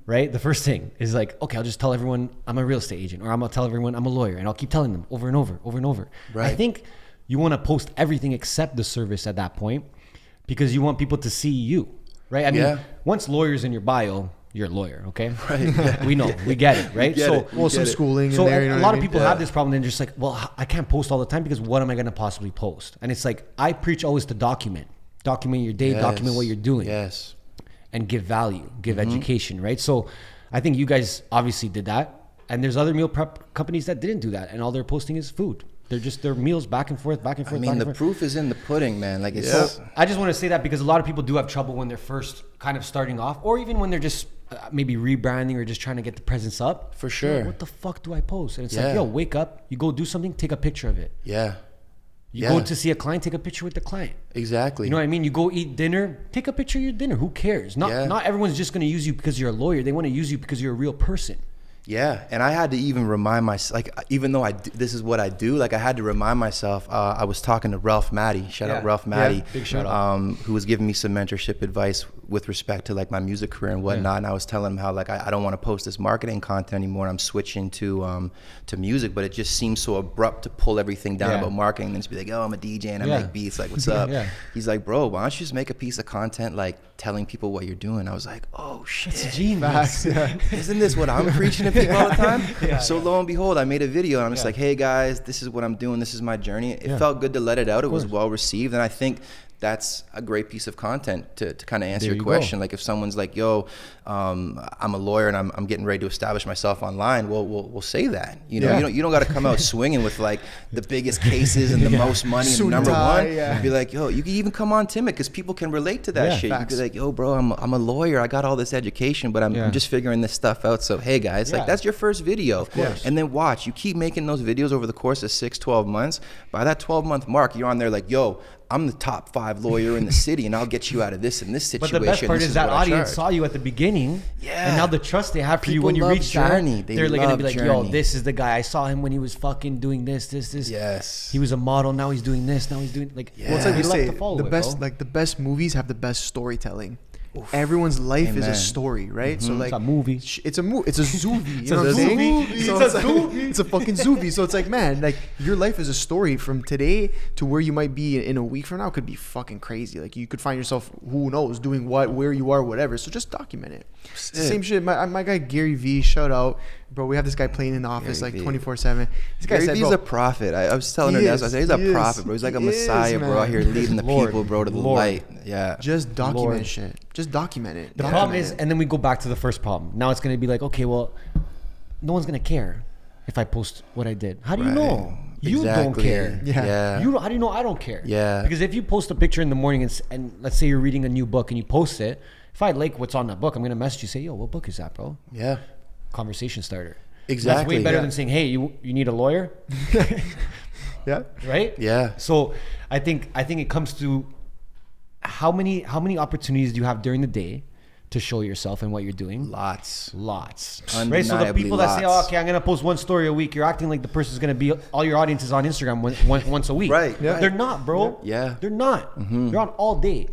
Right? The first thing is okay, I'll just tell everyone I'm a real estate agent, or I'm gonna tell everyone I'm a lawyer, and I'll keep telling them over and over. Right. I think you want to post everything except the service at that point, because you want people to see you, right? I mean, once lawyer's in your bio, you're a lawyer, okay? Right. Yeah. We know, we get it, right? Some schooling so in there. You know a lot what of people have this problem. They're just well, I can't post all the time because what am I going to possibly post? And it's I preach always to document your day, document what you're doing. Yes. And give value, give education, right? So I think you guys obviously did that. And there's other meal prep companies that didn't do that. And all they're posting is food. They're just their meals back and forth. I mean, the proof is in the pudding, man. So I just want to say that because a lot of people do have trouble when they're first kind of starting off, or even when they're just maybe rebranding or just trying to get the presence up. For sure. Like, what the fuck do I post? And it's Yeah. like, yo, wake up, you go do something, take a picture of it. Yeah. You go to see a client, take a picture with the client. Exactly. You know what I mean? You go eat dinner, take a picture of your dinner. Who cares? Not everyone's just going to use you because you're a lawyer. They want to use you because you're a real person. Yeah, and I had to even remind myself, like, even though this is what I do, like, I had to remind myself. I was talking to Ralph Matty, shout out Ralph Matty, big shout out, who was giving me some mentorship advice with respect to like my music career and whatnot. And I was telling him how like I don't want to post this marketing content anymore. I'm switching to music, but it just seems so abrupt to pull everything down about marketing and just be like, oh, I'm a DJ and I make beats. Like, what's up? He's like, bro, why don't you just make a piece of content like telling people what you're doing? I was like, oh shit, it's genius. Isn't this what I'm preaching to people all the time? So lo and behold, I made a video and I'm just like, hey guys, this is what I'm doing. This is my journey. It felt good to let it out. It was well received. And I think that's a great piece of content to kind of answer your question. Like if someone's like, yo, I'm a lawyer and I'm getting ready to establish myself online, we'll say that. You know, you don't got to come out swinging with like the biggest cases and the most money and number one. Be like, yo, you can even come on timid because people can relate to that shit. Facts. You be like, yo, bro, I'm a lawyer. I got all this education, but I'm just figuring this stuff out. So hey guys, like that's your first video. And then watch, you keep making those videos over the course of 6-12 months. By that 12-month mark, you're on there like, yo, I'm the top 5 lawyer in the city and I'll get you out of this and this situation. But the best part is that audience saw you at the beginning. And now the trust they have for you when you reach that, they're like going to be like, yo, this is the guy. I saw him when he was fucking doing this. Yes. He was a model. Now he's doing this. Now he's doing like, well, it's like we say, the best movies have the best storytelling. Oof. Everyone's life is a story, right? Mm-hmm. So like it's a movie. It's a movie. It's a zoovie. You know what I'm saying? So it's a zoovie. It's a fucking zoovie. So it's like, man, like your life is a story from today to where you might be in a week from now. Could be fucking crazy. Like you could find yourself, who knows, doing what, where you are, whatever. So just document it. Same shit. My guy Gary V, shout out, bro. We have this guy playing in the office like 24/7. This guy said, V's a prophet. I was telling her that. I said he's a prophet, bro. He's like a messiah, bro. Out here leading the people, bro, to the light. Yeah. Just document shit. Just document it. The problem is, and then we go back to the first problem. Now it's going to be like, okay, well, no one's going to care if I post what I did. How do you know? You don't care. Yeah. How do you know I don't care? Yeah. Because if you post a picture in the morning and let's say you're reading a new book and you post it, if I like what's on that book, I'm going to message you, say, yo, what book is that, bro? Yeah. Conversation starter. Exactly. That's way better than saying, hey, you need a lawyer? Yeah. Right? Yeah. So I think it comes to how many opportunities do you have during the day to show yourself and what you're doing? Lots. Right? So the people that say, oh, okay, I'm going to post one story a week, you're acting like the person's going to be, all your audience is on Instagram once a week. Right. Yeah. They're not, bro. Yeah. They're not. Mm-hmm. They're on all day.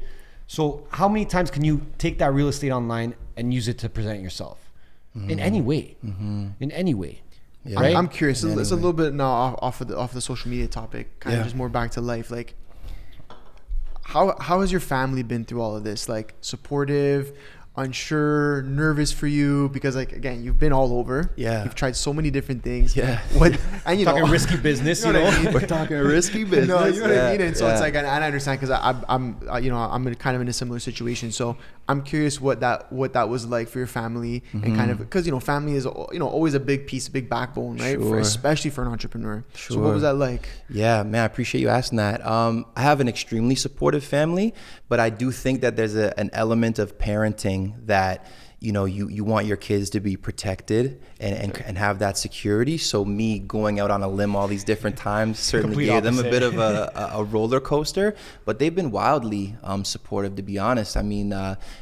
So how many times can you take that real estate online and use it to present yourself? Mm-hmm. In any way. Mm-hmm. In any way. Yeah. Right? I'm curious. It's a little bit now off the social media topic, kind of just more back to life. Like, how has your family been through all of this? Like, supportive, unsure, nervous for you? Because like, again, you've been all over. Yeah. You've tried so many different things. Yeah. And you talking risky business, you know. I mean? We're talking risky business. No, you know what I mean? And so it's like, and I understand because I'm kind of in a similar situation. So I'm curious what that was like for your family and kind of, because, family is, always a big piece, a big backbone, right? Sure. Especially for an entrepreneur. Sure. So what was that like? Yeah, man, I appreciate you asking that. I have an extremely supportive family, but I do think that there's an element of parenting that you want your kids to be protected and have that security. So me going out on a limb all these different times certainly gave them a bit of a roller coaster, but they've been wildly supportive, to be honest. I mean,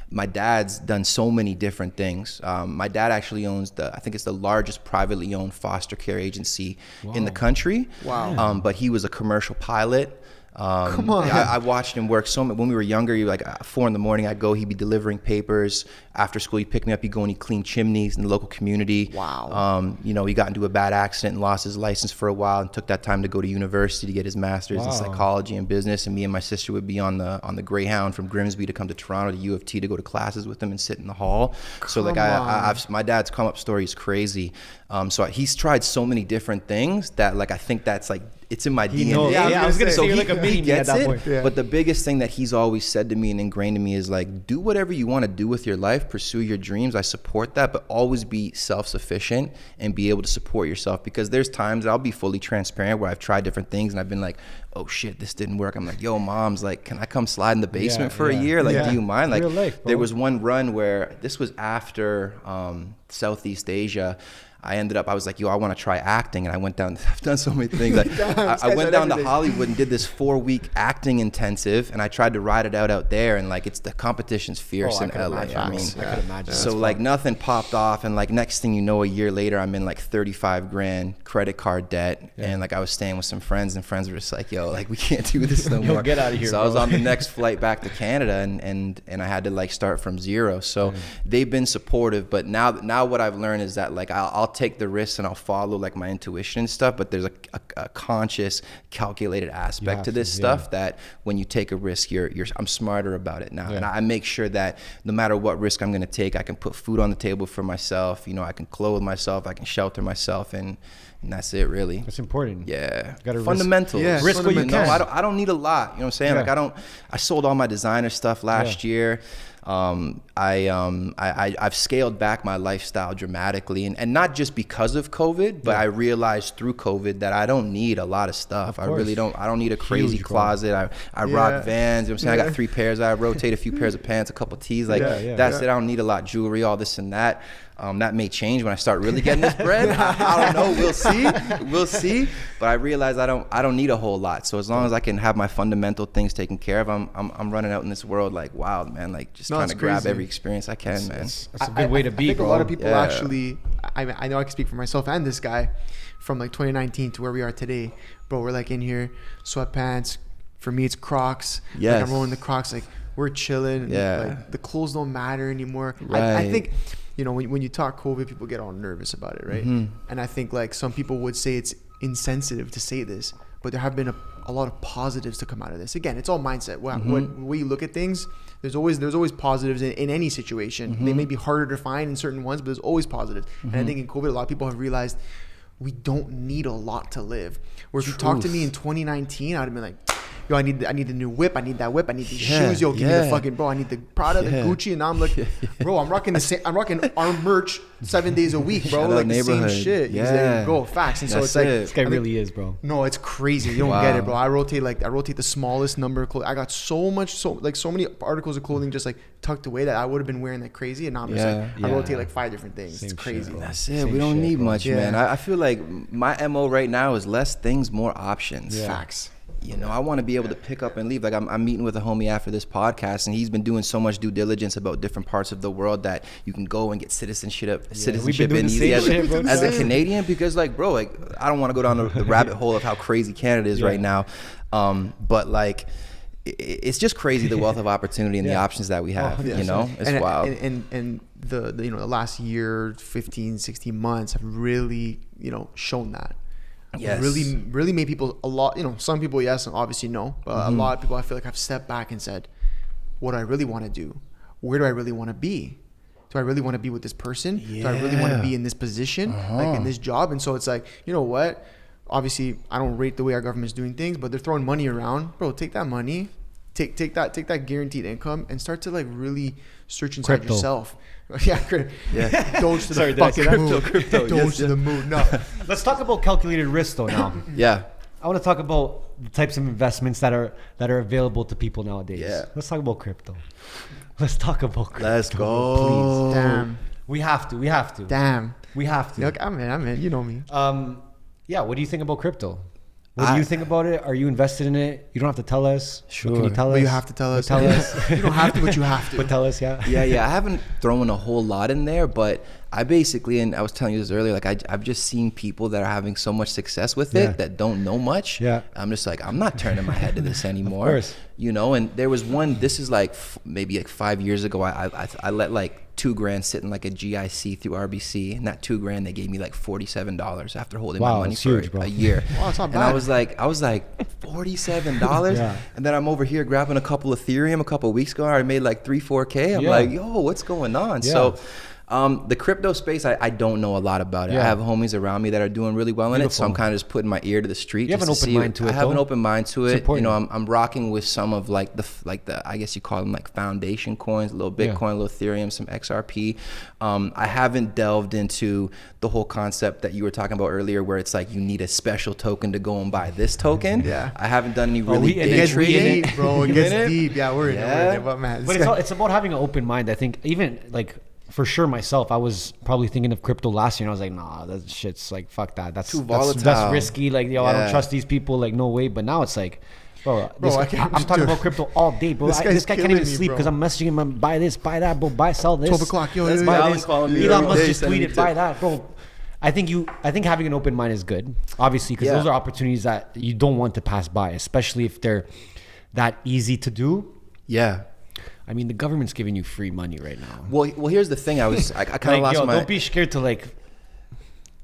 my dad's done so many different things. My dad actually owns I think it's the largest privately owned foster care agency in the country. Wow. But he was a commercial pilot. Come on. I watched him work so much. When we were younger, like 4 a.m, I'd go, he'd be delivering papers. After school, he'd pick me up, he'd go and he'd clean chimneys in the local community. Wow. He got into a bad accident and lost his license for a while and took that time to go to university to get his master's in psychology and business. And me and my sister would be on the Greyhound from Grimsby to come to Toronto to U of T to go to classes with him and sit in the hall. So like my dad's come up story is crazy. So he's tried so many different things that like I think that's like it's in my He DNA. knows. Yeah, I was gonna so say you're he, like a mini he me at gets that it. point. Yeah. But the biggest thing that he's always said to me and ingrained in me is like, do whatever you want to do with your life, pursue your dreams. I support that, but always be self-sufficient and be able to support yourself, because there's times I'll be fully transparent where I've tried different things and I've been like, oh shit, this didn't work. I'm like, yo, mom's like, can I come slide in the basement for a year? Like, do you mind? Like, Real life, bro. there was one run where this was after Southeast Asia. I was like, yo, I want to try acting. And I went down, I've done so many things. Like, I went down to Hollywood and did this 4-week acting intensive. And I tried to ride it out there. And like, the competition's fierce in LA. I I could imagine. so like nothing popped off. And like next thing you know, a year later, I'm in like 35 grand credit card debt. Yeah. And like I was staying with some friends, and friends were just like, yo, like we can't do this no more. Get out of here, So I was on the next flight back to Canada, and I had to like start from zero. So they've been supportive. But now what I've learned is that like I'll take the risks and I'll follow like my intuition and stuff, but there's a conscious, calculated aspect to this stuff that when you take a risk, I'm smarter about it now. And I make sure that no matter what risk I'm going to take, I can put food on the table for myself. You know, I can clothe myself, I can shelter myself, and that's it, really. That's important. Yeah. Gotta fundamentals. risk what you can. I don't need a lot. You know what I'm saying? Yeah. Like I sold all my designer stuff last year. I've scaled back my lifestyle dramatically, and not just because of COVID, but I realized through COVID that I don't need a lot of stuff. I really don't. I don't need a crazy closet. I rock Vans. You know what I'm saying? I got 3 pairs. I rotate a few pairs of pants, a couple tees. Like that's it. I don't need a lot of jewelry, all this and that. That may change when I start really getting this bread. I don't know. We'll see. But I realize I don't need a whole lot. So as long as I can have my fundamental things taken care of, I'm running out in this world like wild, man. Like just trying to grab every experience I can, man. That's a good way to be, I think bro. a lot of people actually. I know I can speak for myself and this guy, from like 2019 to where we are today, bro. We're like in here, sweatpants. For me, it's Crocs. Yes. Like I'm rolling the Crocs. Like we're chilling. Yeah. Like the clothes don't matter anymore. Right. I think. You know, when you talk COVID, people get all nervous about it, right? And I think like some people would say it's insensitive to say this, but there have been a lot of positives to come out of this. Again, it's all mindset. What way you look at things, there's always positives in any situation. They may be harder to find in certain ones, but there's always positives. And I think in COVID, a lot of people have realized we don't need a lot to live. Where if you talked to me in 2019, I'd have been like, yo, I need the new whip. I need that whip. I need these shoes. Yo, give me the fucking, bro. I need the Prada, the Gucci. And now I'm like, bro, I'm rocking I'm rocking our merch 7 days a week, bro. Like the same shit. Yeah. There you go. Facts. And so it's like, This guy really is, bro. no, it's crazy. You don't get it, bro. I rotate the smallest number of clothing. I got so many articles of clothing just like tucked away that I would have been wearing like crazy, and now I'm just like I rotate like 5 different things. It's crazy. That's it. We don't need much, man. I feel like my MO right now is less things, more options. Facts. You know, I want to be able to pick up and leave. Like I'm meeting with a homie after this podcast, and he's been doing so much due diligence about different parts of the world that you can go and get citizenship in easy as a Canadian. Because like, bro, like I don't want to go down the rabbit hole of how crazy Canada is right now. But like, it's just crazy the wealth of opportunity and the options that we have. You know, it's wild. And the the last year, 15, 16 months have really shown that. Yes. Really made people a lot, some people yes and obviously no, but a lot of people I feel like have stepped back and said, what do I really want to do? Where do I really want to be? Do I really want to be with this person? Do I really want to be in this position, like in this job? And so it's like, you know what? Obviously, I don't rate the way our government's doing things, but they're throwing money around. Bro, take that money, take that guaranteed income and start to like really search inside yourself. Doge to the fucking moon. Doge to the moon. No. Let's talk about calculated risk though now. I want to talk about the types of investments that are available to people nowadays. Let's talk about crypto. Let's talk about crypto. Let's go. Please. Damn. We have to. Damn. We have to. Look, I'm in. You know me. What do you think about crypto? What do you think about it? Are you invested in it? You don't have to tell us. Sure. Can you tell us? But you have to tell us. Tell us. You don't have to, but you have to. But tell us, yeah. Yeah. I haven't thrown a whole lot in there, but I basically, and I was telling you this earlier, like I've just seen people that are having so much success with it that don't know much. Yeah. I'm just like, I'm not turning my head to this anymore. Of course. And there was one, this is like maybe like 5 years ago, I let like $2,000 sit in like a GIC through RBC, and that $2,000 they gave me like $47 after holding my money for a year. Wow, it's not bad. And I was like $47, and then I'm over here grabbing a couple Ethereum a couple of weeks ago. I made like 3-4K. I'm like, yo, what's going on? So The crypto space, I don't know a lot about it. Yeah. I have homies around me that are doing really well in it, so I'm Beautiful. kind of just putting my ear to the street. You have just an to open see mind to it, I have an though. open mind to It's it. important. You know, I'm rocking with some of like the I guess you call them like foundation coins, a little Bitcoin, a little Ethereum, some XRP. I haven't delved into the whole concept that you were talking about earlier, where it's like you need a special token to go and buy this token. Yeah. I haven't done any really we- day It gets trading. deep, bro. It You gets in it? deep. Yeah, we're in Yeah. it. But man, But it's about having an open mind. I think even like for sure myself, I was probably thinking of crypto last year and I was like, nah, that shit's like, fuck that. That's Too That's volatile. risky. Like, yo, I Yeah. don't trust these people. Like, no way. But now it's like, bro, I can't- I'm talking dude. about crypto all day, bro. This This guy's guy can't killing even me, sleep bro. because I'm messaging him, buy this, buy that, bro, buy, sell this. 12 o'clock, yo, That's yo, my yo, Alan this- calling me Elon every Musk day, just sending me tweeted, buy tips. that, bro. I think having an open mind is good, obviously, because Yeah. those are opportunities that you don't want to pass by, especially if they're that easy to do. Yeah. I mean, the government's giving you free money right now. Well, here's the thing. I kind of Like, lost yo, my. don't be scared to like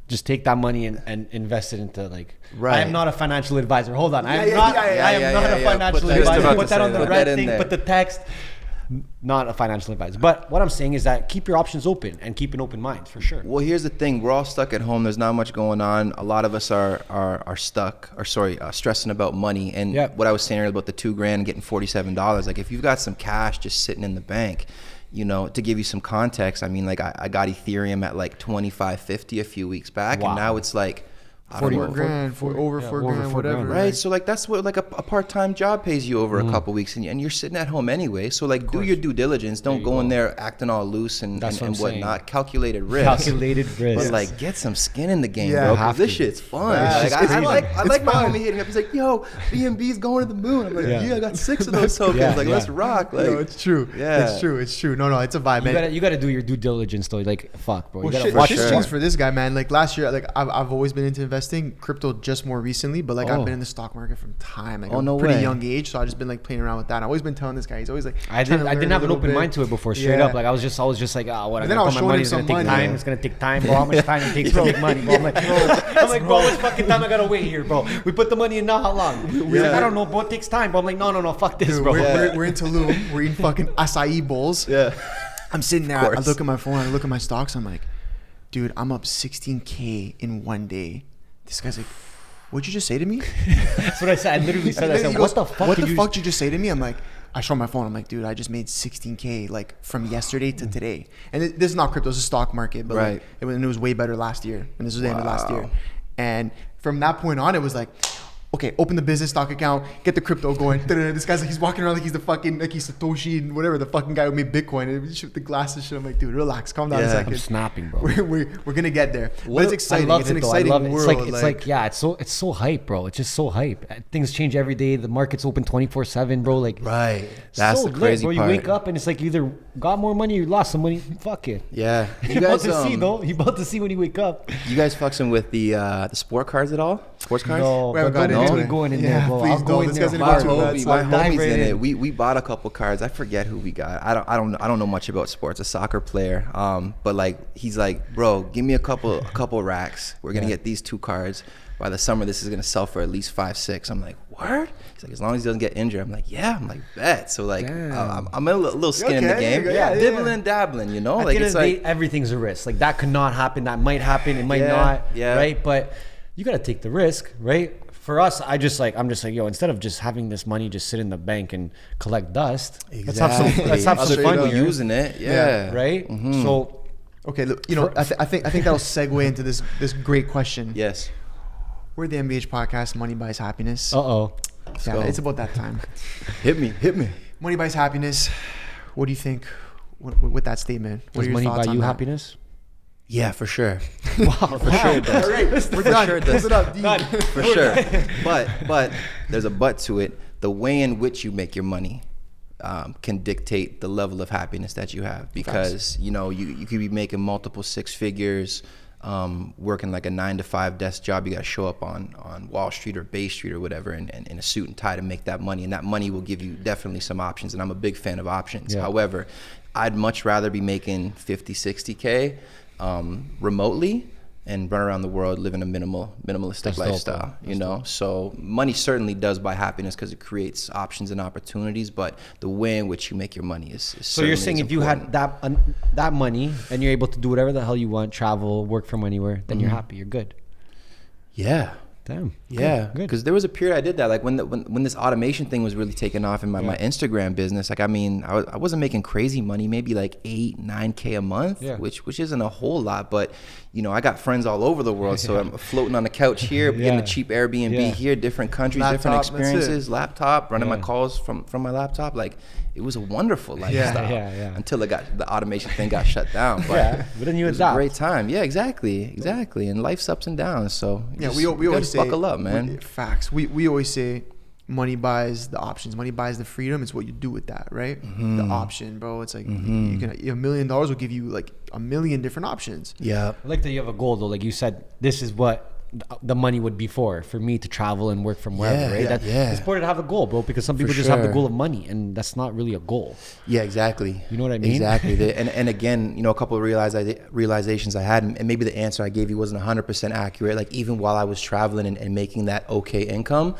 just take that money and invest it into like. Right. I am not a financial advisor. Hold on, I am yeah, not. yeah, yeah, I am not a yeah. financial Put that- just advisor. about Put to that say on the that. Put red that in thing. there. Put the text. Not a financial advisor, but what I'm saying is that keep your options open and keep an open mind for sure. Well, here's the thing. We're all stuck at home. There's not much going on. A lot of us are stuck, or stressing about money. And Yeah. what I was saying earlier about the $2,000 getting $47, like if you've got some cash just sitting in the bank, you know, to give you some context, I mean, like I got Ethereum at like 25.50 a few weeks back, Wow. and now it's like, I don't 40 know, $4 grand, over yeah, 4 over grand, 4 whatever. grand. Right, so like that's what like a part-time job pays you over a couple weeks, and you're sitting at home anyway. So like, do your due diligence. Don't you go in go. there acting all loose and That's what I'm saying. whatnot. Calculated risk. Calculated risk. But like, get some skin in the game, Yeah. bro. Have 'Cause this to. shit's fun. Yeah, Like, it's I crazy. like my fun. homie hitting me up. He's like, "Yo, BNB's going to the moon." I'm like, Yeah. "Yeah, I got 6 of those tokens. Yeah, like, yeah. let's rock." Like, No, it's true. Yeah. It's true. It's true. No, it's a vibe, man. You gotta do your due diligence though. Like fuck, bro. You Well, gotta shit, watch shit's your changed mark. for this guy, man. Like last year, like I've always been into investing, crypto just more recently, but like I've Oh. been in the stock market from time, like Oh, a no pretty way. young age. So I just been like playing around with that. I've always been telling this guy, he's always like, I trying didn't. to I didn't learn a have an little open bit. mind to it before. Straight Yeah. up, like I was just like, ah, what? And I then I gotta was put my showing money. him It's gonna some take money. time. Yeah. It's gonna take time, bro. How much time it takes to make money, bro? I'm like, I'm like, bro, how much fucking time I gotta wait here, bro? We put the money in now. How long? He's like, I don't know, bro. It takes time, bro. I'm like, no, fuck this, Dude, bro. we're in Tulum. We're eating fucking acai bowls. yeah. I'm sitting there. I course. look at my phone. I look at my stocks. I'm like, dude, I'm up 16K in one day. This guy's like, what'd you just say to me? That's what I said. I literally said, And I then said, he what goes, the fuck? What did the you fuck did you just say to me? I'm like, I show my phone. I'm like, dude, I just made 16K like from yesterday to today. And this is not crypto. This is stock market. But Right. like, it was way better last year. And this was the end of last Wow. year. And from that point on, it was like, okay, open the business stock account, get the crypto going. This guy's like, he's walking around like he's the fucking, like he's Satoshi and whatever, the fucking guy who made Bitcoin. And with the glasses shit. I'm like, dude, relax, calm down a Yeah. second. I'm snapping, bro. We're gonna get there. What But it's a- exciting. I love It's an it, though. exciting I love it. world. It's like yeah, it's so hype, bro. It's just so hype. Things change every day. The market's open 24/7, bro. Like Right. That's so the crazy lit, bro. part. You wake up and it's like you either got more money or you lost some money. Fuck it. Yeah. You You about guys, to see though. You about to see when you wake up. you guys fucking with the sport cards at all? Sports cards? No, We haven't but got don't into be it. going in Yeah, there, bro. please I'll go don't. in This there guy's gonna My go too hard. bad. my I'll dive homie's right in it. We bought a couple cards. I forget who we got. I don't know much about sports. A soccer player. But like he's like, bro, give me a couple racks. We're gonna get these 2 cards. By the summer, this is gonna sell for at least 5-6. I'm like, word? He's like, as long as he doesn't get injured. I'm like, yeah. I'm like, bet. So like, Damn. I'm a little skin in the Okay, game. yeah, Dibbling yeah. and dabbling, you know. At Like the end it's of the like, day, everything's a risk. Like that could not happen. That might happen. It might Yeah, not. yeah. Right. But you gotta take the risk, right? For us, I'm just like, yo, instead of just having this money just sit in the bank and collect dust, let's have some Other fun people here, using it. Yeah. right? So Okay, look, you know, I think that'll segue into this great question. Yes. We're the MBH podcast. Money buys happiness. oh. Yeah, go. it's about that time. Hit me. Money buys happiness. What do you think with that statement? What Does are your money thoughts buy on you that? happiness? Yeah, for sure. Wow. For sure it does. All right, we're For done. sure it does. Close it up, D. For sure. But there's a but to it. The way in which you make your money can dictate the level of happiness that you have, because you know you could be making multiple 6 figures, working like a 9-to-5 desk job. You got to show up on Wall Street or Bay Street or whatever in a suit and tie to make that money, and that money will give you definitely some options, and I'm a big fan of options. Yeah. However, I'd much rather be making 50-60K remotely and run around the world living a minimalistic That's lifestyle, dope, you know? So money certainly does buy happiness because it creates options and opportunities, but the way in which you make your money is So you're saying if you had that money and you're able to do whatever the hell you want, travel, work from anywhere, then you're happy, you're good. Yeah. Damn. Yeah, Good. because there was a period I did that, like when this automation thing was really taking off in my Instagram business. Like, I mean, I wasn't making crazy money, maybe like 8-9K a month, which isn't a whole lot, but you know, I got friends all over the world, so I'm floating on the couch here, getting a cheap Airbnb here, different countries, different experiences, laptop, running my calls from my laptop. Like, it was a wonderful lifestyle until the automation thing got shut down. But but then you it was a great time. Yeah, exactly. And life's ups and downs. So we always say, buckle up, man. Facts. We always say money buys the options. Money buys the freedom. It's what you do with that, right? The option, bro. It's like you can $1 million will give you like a million different options. Yeah. I like that you have a goal though. Like you said, this is what the money would be for me to travel and work from wherever, right? It's important to have a goal, bro, because some people just have the goal of money, and that's not really a goal. Yeah, exactly. You know what I mean? Exactly. and again, you know, a couple of realizations I had, and maybe the answer I gave you wasn't 100% accurate. Like, even while I was traveling and making that okay income,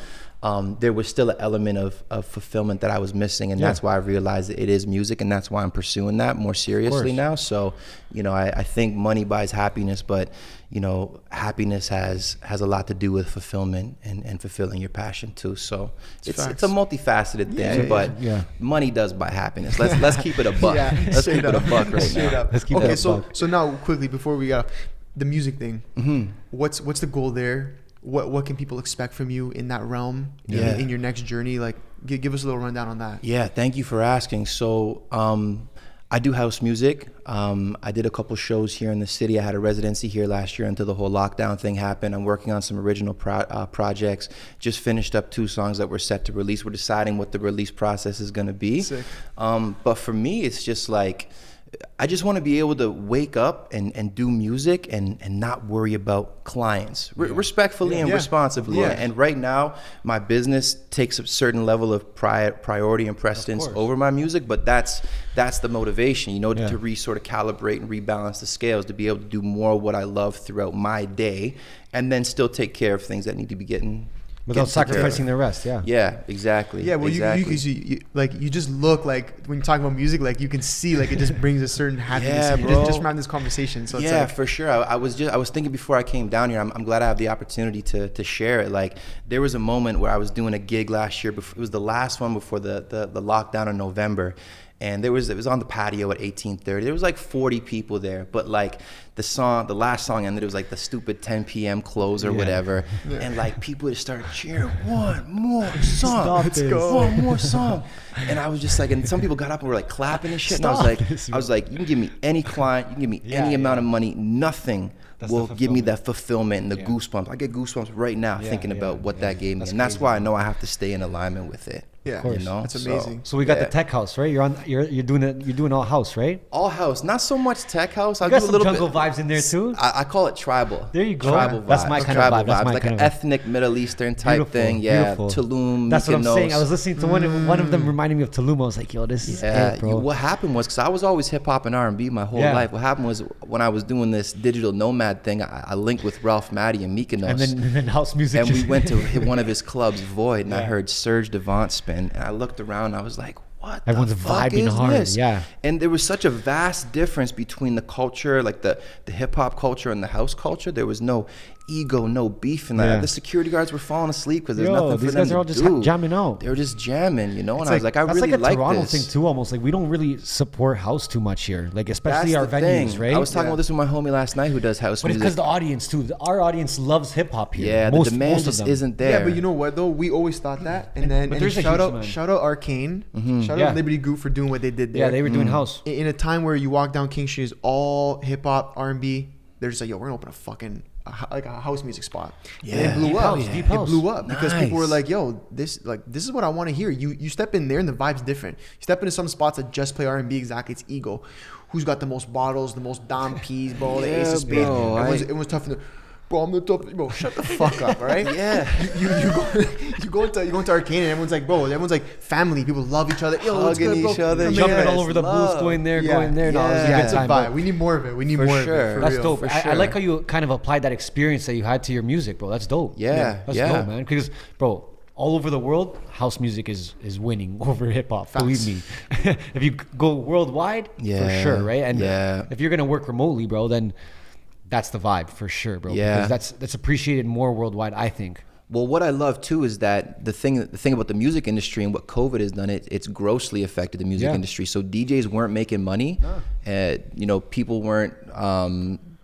there was still an element of fulfillment that I was missing, and that's why I realized that it is music, and that's why I'm pursuing that more seriously now. So, you know, I think money buys happiness, but you know, happiness has a lot to do with fulfillment and fulfilling your passion too. So it's a multifaceted thing, but money does buy happiness. Let's keep it a buck. Let's keep it a buck right now. Let's keep it a buck. So now quickly before we got the music thing, what's the goal there? What can people expect from you in that realm in your next journey? Like, give us a little rundown on that. Yeah, thank you for asking. So I do house music. I did a couple shows here in the city. I had a residency here last year until the whole lockdown thing happened. I'm working on some original projects. Just finished up 2 songs that were set to release. We're deciding what the release process is going to be. Sick. But for me, it's just like, I just want to be able to wake up and do music and not worry about clients respectfully and responsibly. Yeah. And right now, my business takes a certain level of priority and precedence over my music, but that's the motivation, you know, to sort of calibrate and rebalance the scales, to be able to do more of what I love throughout my day, and then still take care of things that need to be getting without sacrificing the rest. Yeah, exactly. Yeah, well, exactly. you just look like, when you talk about music, like you can see, like it just brings a certain happiness in you, bro. just from this conversation. So it's yeah, like, for sure. I was thinking before I came down here. I'm glad I have the opportunity to share it. Like, there was a moment where I was doing a gig last year. It was the last one before the lockdown in November. And it was on the patio at 18:30. There was like 40 people there, but like the last song ended. It was like the stupid 10 p.m. close or whatever, and like people just started cheering, one more song, one more song, and I was just like, and some people got up and were like clapping and shit, and I was like, you can give me any client, you can give me any amount of money, nothing will give me that fulfillment and the goosebumps. I get goosebumps right now thinking about what that gave me, and that's why I know I have to stay in alignment with it. Yeah, you know, that's amazing. So we got the tech house, right? You're doing all house, right? All house, not so much tech house. I got do a some little jungle bit vibes in there too. I call it tribal. There you go. Tribal That's vibes. my kind tribal of vibe. That's my like kind an of ethnic Middle Eastern type thing. Yeah, beautiful. Tulum. That's what I'm Mykonos. saying. I was listening to one of them reminding me of Tulum. I was like, yo, this is it, bro. What happened was, because I was always hip hop and R&B my whole life. What happened was, when I was doing this digital nomad thing, I linked with Ralph Maddie and Mykonos. And then house music. And we went to one of his clubs, Void, and I heard Serge Devant spin. And I looked around and I was like, what Everyone's the fuck vibing is hard, this? yeah. And there was such a vast difference between the culture, like the hip hop culture and the house culture. There was no ego, no beef in that. The security guards were falling asleep because there's nothing for them to do. These guys are all just jamming out. They were just jamming, you know. And I was like, that's really like a like Toronto this. thing too, almost. Like, we don't really support house too much here, like especially That's our the venues, thing. right? I was talking about this with my homie last night who does house But it's music. because the audience too. Our audience loves hip hop here. Yeah, the demand just isn't there. Yeah, but you know what though? We always thought that, and then there's a shout huge out demand. shout out Arcane, shout out Liberty Group for doing what they did there. Yeah, they were doing house. In a time where you walk down King Street is all hip hop, R&B. They're just like, yo, we're gonna open a fucking like a house music spot. Yeah, and it blew up. Deep house. It blew up because people were Nice. like, yo, this is what I want to hear. You step in there and the vibe's different. You step into some spots that just play R&B. Exactly, it's ego. Who's got the most bottles, the most Dom P's, bro, the Ace of Spades. bro, Everyone's tough in the bro, I'm the top. Bro, shut the fuck up, all right? Yeah. You go into Arcane and everyone's like, bro, everyone's like family. People love each other. Yo, what's Hugging good, bro? each other. Amazing. Jumping Yes, all over the love. booth, going there, Yeah. going there. No, it was a Yeah, good it's a time, vibe. bro. We need more of it. We need For more sure. of it. For That's real, dope. for I sure. like how you kind of applied that experience that you had to your music, bro. That's dope. Yeah, That's yeah. dope, man. Because, bro, all over the world, house music is winning over hip hop. Believe me. If you go worldwide, for Yeah, sure, right? And yeah. if you're gonna work remotely, bro, then that's the vibe for sure, bro. Yeah. Because that's appreciated more worldwide, I think. Well, what I love too is that the thing about the music industry and what COVID has done, it's grossly affected the music Yeah. industry. So DJs weren't making money. You know, people weren't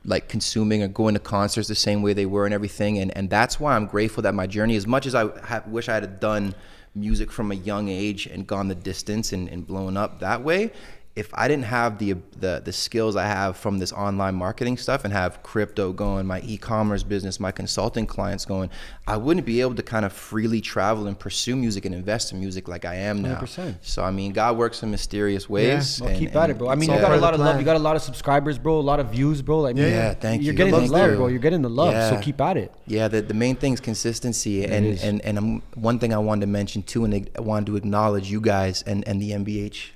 like consuming or going to concerts the same way they were and everything. And that's why I'm grateful that my journey, as much as I wish I had done music from a young age and gone the distance and blown up that way, if I didn't have the skills I have from this online marketing stuff and have crypto going, my e-commerce business, my consulting clients going, I wouldn't be able to kind of freely travel and pursue music and invest in music like I am now. 100%. So I mean, God works in mysterious ways. Well, keep at it, bro. I mean, all you got part a of lot the of love. plan. You got a lot of subscribers, bro. A lot of views, bro. Like, Yeah, thank You're you. getting the Thank love, you. bro. You're getting the love. Yeah. So keep at it. Yeah, the main thing is consistency, is. and one thing I wanted to mention too, and I wanted to acknowledge you guys and the MBH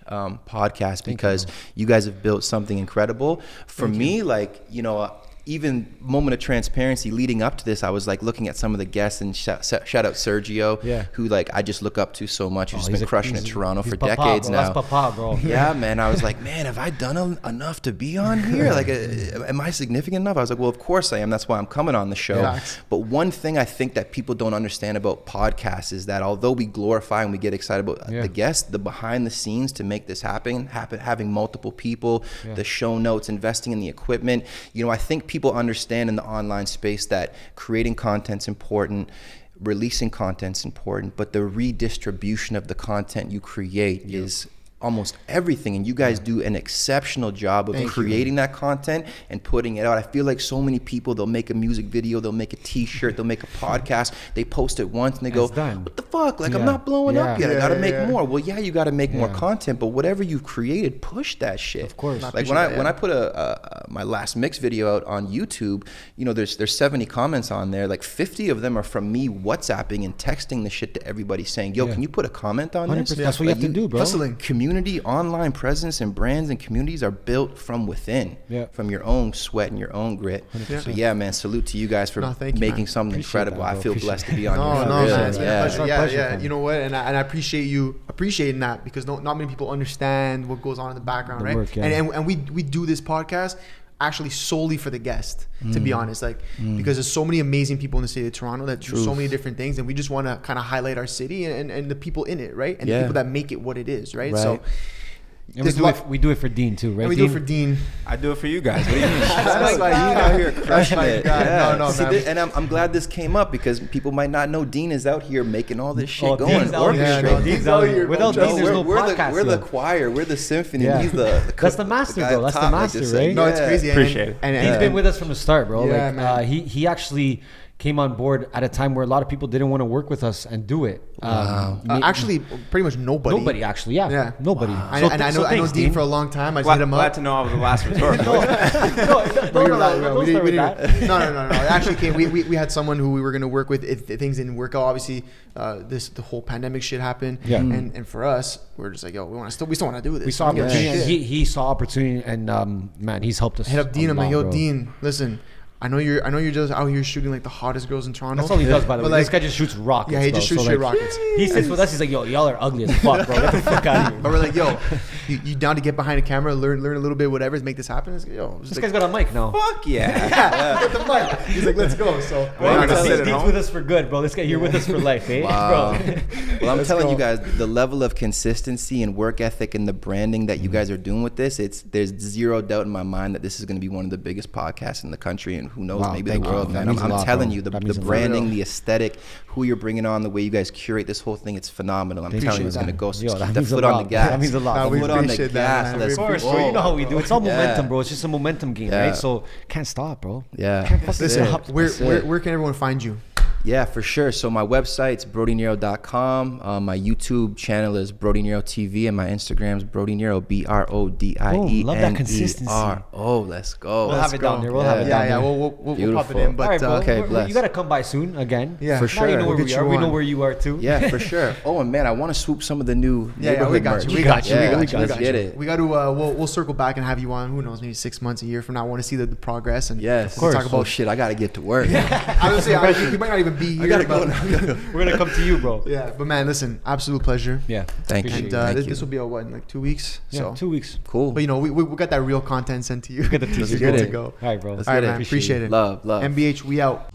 podcast, because you guys have built something incredible. For me, like, you know, even moment of transparency leading up to this, I was like looking at some of the guests, and shout out Sergio, who like I just look up to so much, who's been crushing in Toronto for decades now. That's Papa, bro. Yeah, man. I was like, man, have I done enough to be on here? Like, am I significant enough? I was like, well, of course I am. That's why I'm coming on the show. Facts. But one thing I think that people don't understand about podcasts is that although we glorify and we get excited about the guests, the behind the scenes to make this happen, having multiple people, the show notes, investing in the equipment. You know, I think people understand in the online space that creating content's important, releasing content's important, but the redistribution of the content you create is almost everything. And you guys do an exceptional job of creating that content and putting it out. I feel like so many people, they'll make a music video, they'll make a t-shirt, they'll make a podcast, they post it once and they go, what the fuck? Like, I'm not blowing up yet. I gotta make more. Well, yeah, you gotta make more content, but whatever you've created, push that shit. Of course. Like when I put my last mix video out on YouTube, you know, there's 70 comments on there. Like 50 of them are from me WhatsApping and texting the shit to everybody saying, yo, can you put a comment on this? 100%. That's what you have to do, bro. Hustling. Community, online presence, and brands and communities are built from within, from your own sweat and your own grit. So yeah, man, salute to you guys for making something incredible. that, bro. I feel blessed to be on No, here. no, Really. man, it's been a pleasure. Yeah. Yeah. You know what? And I appreciate you appreciating that, because not many people understand what goes on in the background, right? work, And we do this podcast actually solely for the guest, to be honest, like because there's so many amazing people in the city of Toronto that do so many different things, and we just want to kind of highlight our city and the people in it, right? And the people that make it what it is, right? So. And we do it for Dean too, right? And we do it for Dean. I do it for you guys. What do you mean? That's why Dean out here crushing it. God. No, See, man. and I'm glad this came up, because people might not know Dean is out here making all this shit Oh, going. Dean's out here. orchestrating. Dean's out here. Without Dean, there's no we're podcast. the choir, we're the symphony. Yeah. He's the That's the master, guy bro. up That's the top, like master, this, right? No, it's crazy. Appreciate it. And He's been with us from the start, bro. Yeah, Like man. he actually came on board at a time where a lot of people didn't want to work with us and do it. actually, pretty much nobody. Nobody actually, yeah. Nobody. I know Dean for a long time. I just hit him Glad up. to know I was the last resort. No. It actually came. We had someone who we were going to work with if things didn't work out. Obviously, the whole pandemic shit happened. Yeah. And for us, we're just like, yo, we still want to do this. We saw opportunity. And he saw opportunity, and man, he's helped us. Hit up Dean. I'm like, yo, bro. Dean, listen. I know you're just out here shooting like the hottest girls in Toronto. That's all he does, by the But way. like, This guy just shoots rockets. Yeah, he bro. just shoots So, straight like, rockets. He sits with us. He's like, yo, y'all are ugly as fuck, bro. Get the fuck out of here. But we're like, yo, you down to get behind a camera, learn a little bit, whatever, make this happen? It's like, yo, This guy's got a mic now. Fuck yeah. get the mic. He's like, let's go. So Well, I'm gonna sit at Dean's home. with us for good, bro. This guy, you're with us for life, eh? Wow. Bro. Well, I'm telling go. you guys, the level of consistency and work ethic and the branding that you guys are doing with this, there's zero doubt in my mind that this is going to be one of the biggest podcasts in the country, and who knows, Wow, maybe thank the you. world, That man. means a I'm lot, telling bro. you, the That means a lot. branding, the aesthetic, who you're bringing on, the way you guys curate this whole thing, it's phenomenal. I'm telling you, it's going to go. So Yo, just that keep the means a foot on lot. the gas. That means a lot. Nah, we Foot on the appreciate that, gas. man. Let's We Of course, go. bro. You know how we do. It's all Yeah. momentum, bro. It's just a momentum game, Yeah. right? So can't stop, bro. Yeah. Can't fucking Listen, stop. where can everyone find you? Yeah, for sure. So my website's brodienero.com. My YouTube channel is Brodie Nero TV, and my Instagram's Brodie Nero, BRODIENERO. Love that consistency. Oh, let's go. We'll have it down there. We'll have it down Yeah, there. we'll pop it Beautiful. in. But All right, bro. okay, You bless. gotta come by soon again. Yeah, For Now sure. you know We'll where get we are. you We know on. where you are too. Yeah, for sure. Oh, and man, I want to swoop some of the new Yeah, we neighborhood got you. merch. We got you. Yeah, We got you. let's get it. We got to. We'll circle back and have you on. Who knows? Maybe 6 months, a year from now. I want to see the progress and Yes. of course. Talk Oh about. shit, I gotta get to work. I would say you might not even be here. I gotta but- go now. We're gonna come to you, bro. Yeah, but man, listen, absolute pleasure. Yeah. Thank you. And Thank this, you. this will be what, in like 2 weeks. Yeah. So 2 weeks. Cool. But you know, we got that real content sent to you. Get the You're teaser good get to it. go. All right, bro. Let's All right, get it. man. Appreciate it. Love. MBH, we out.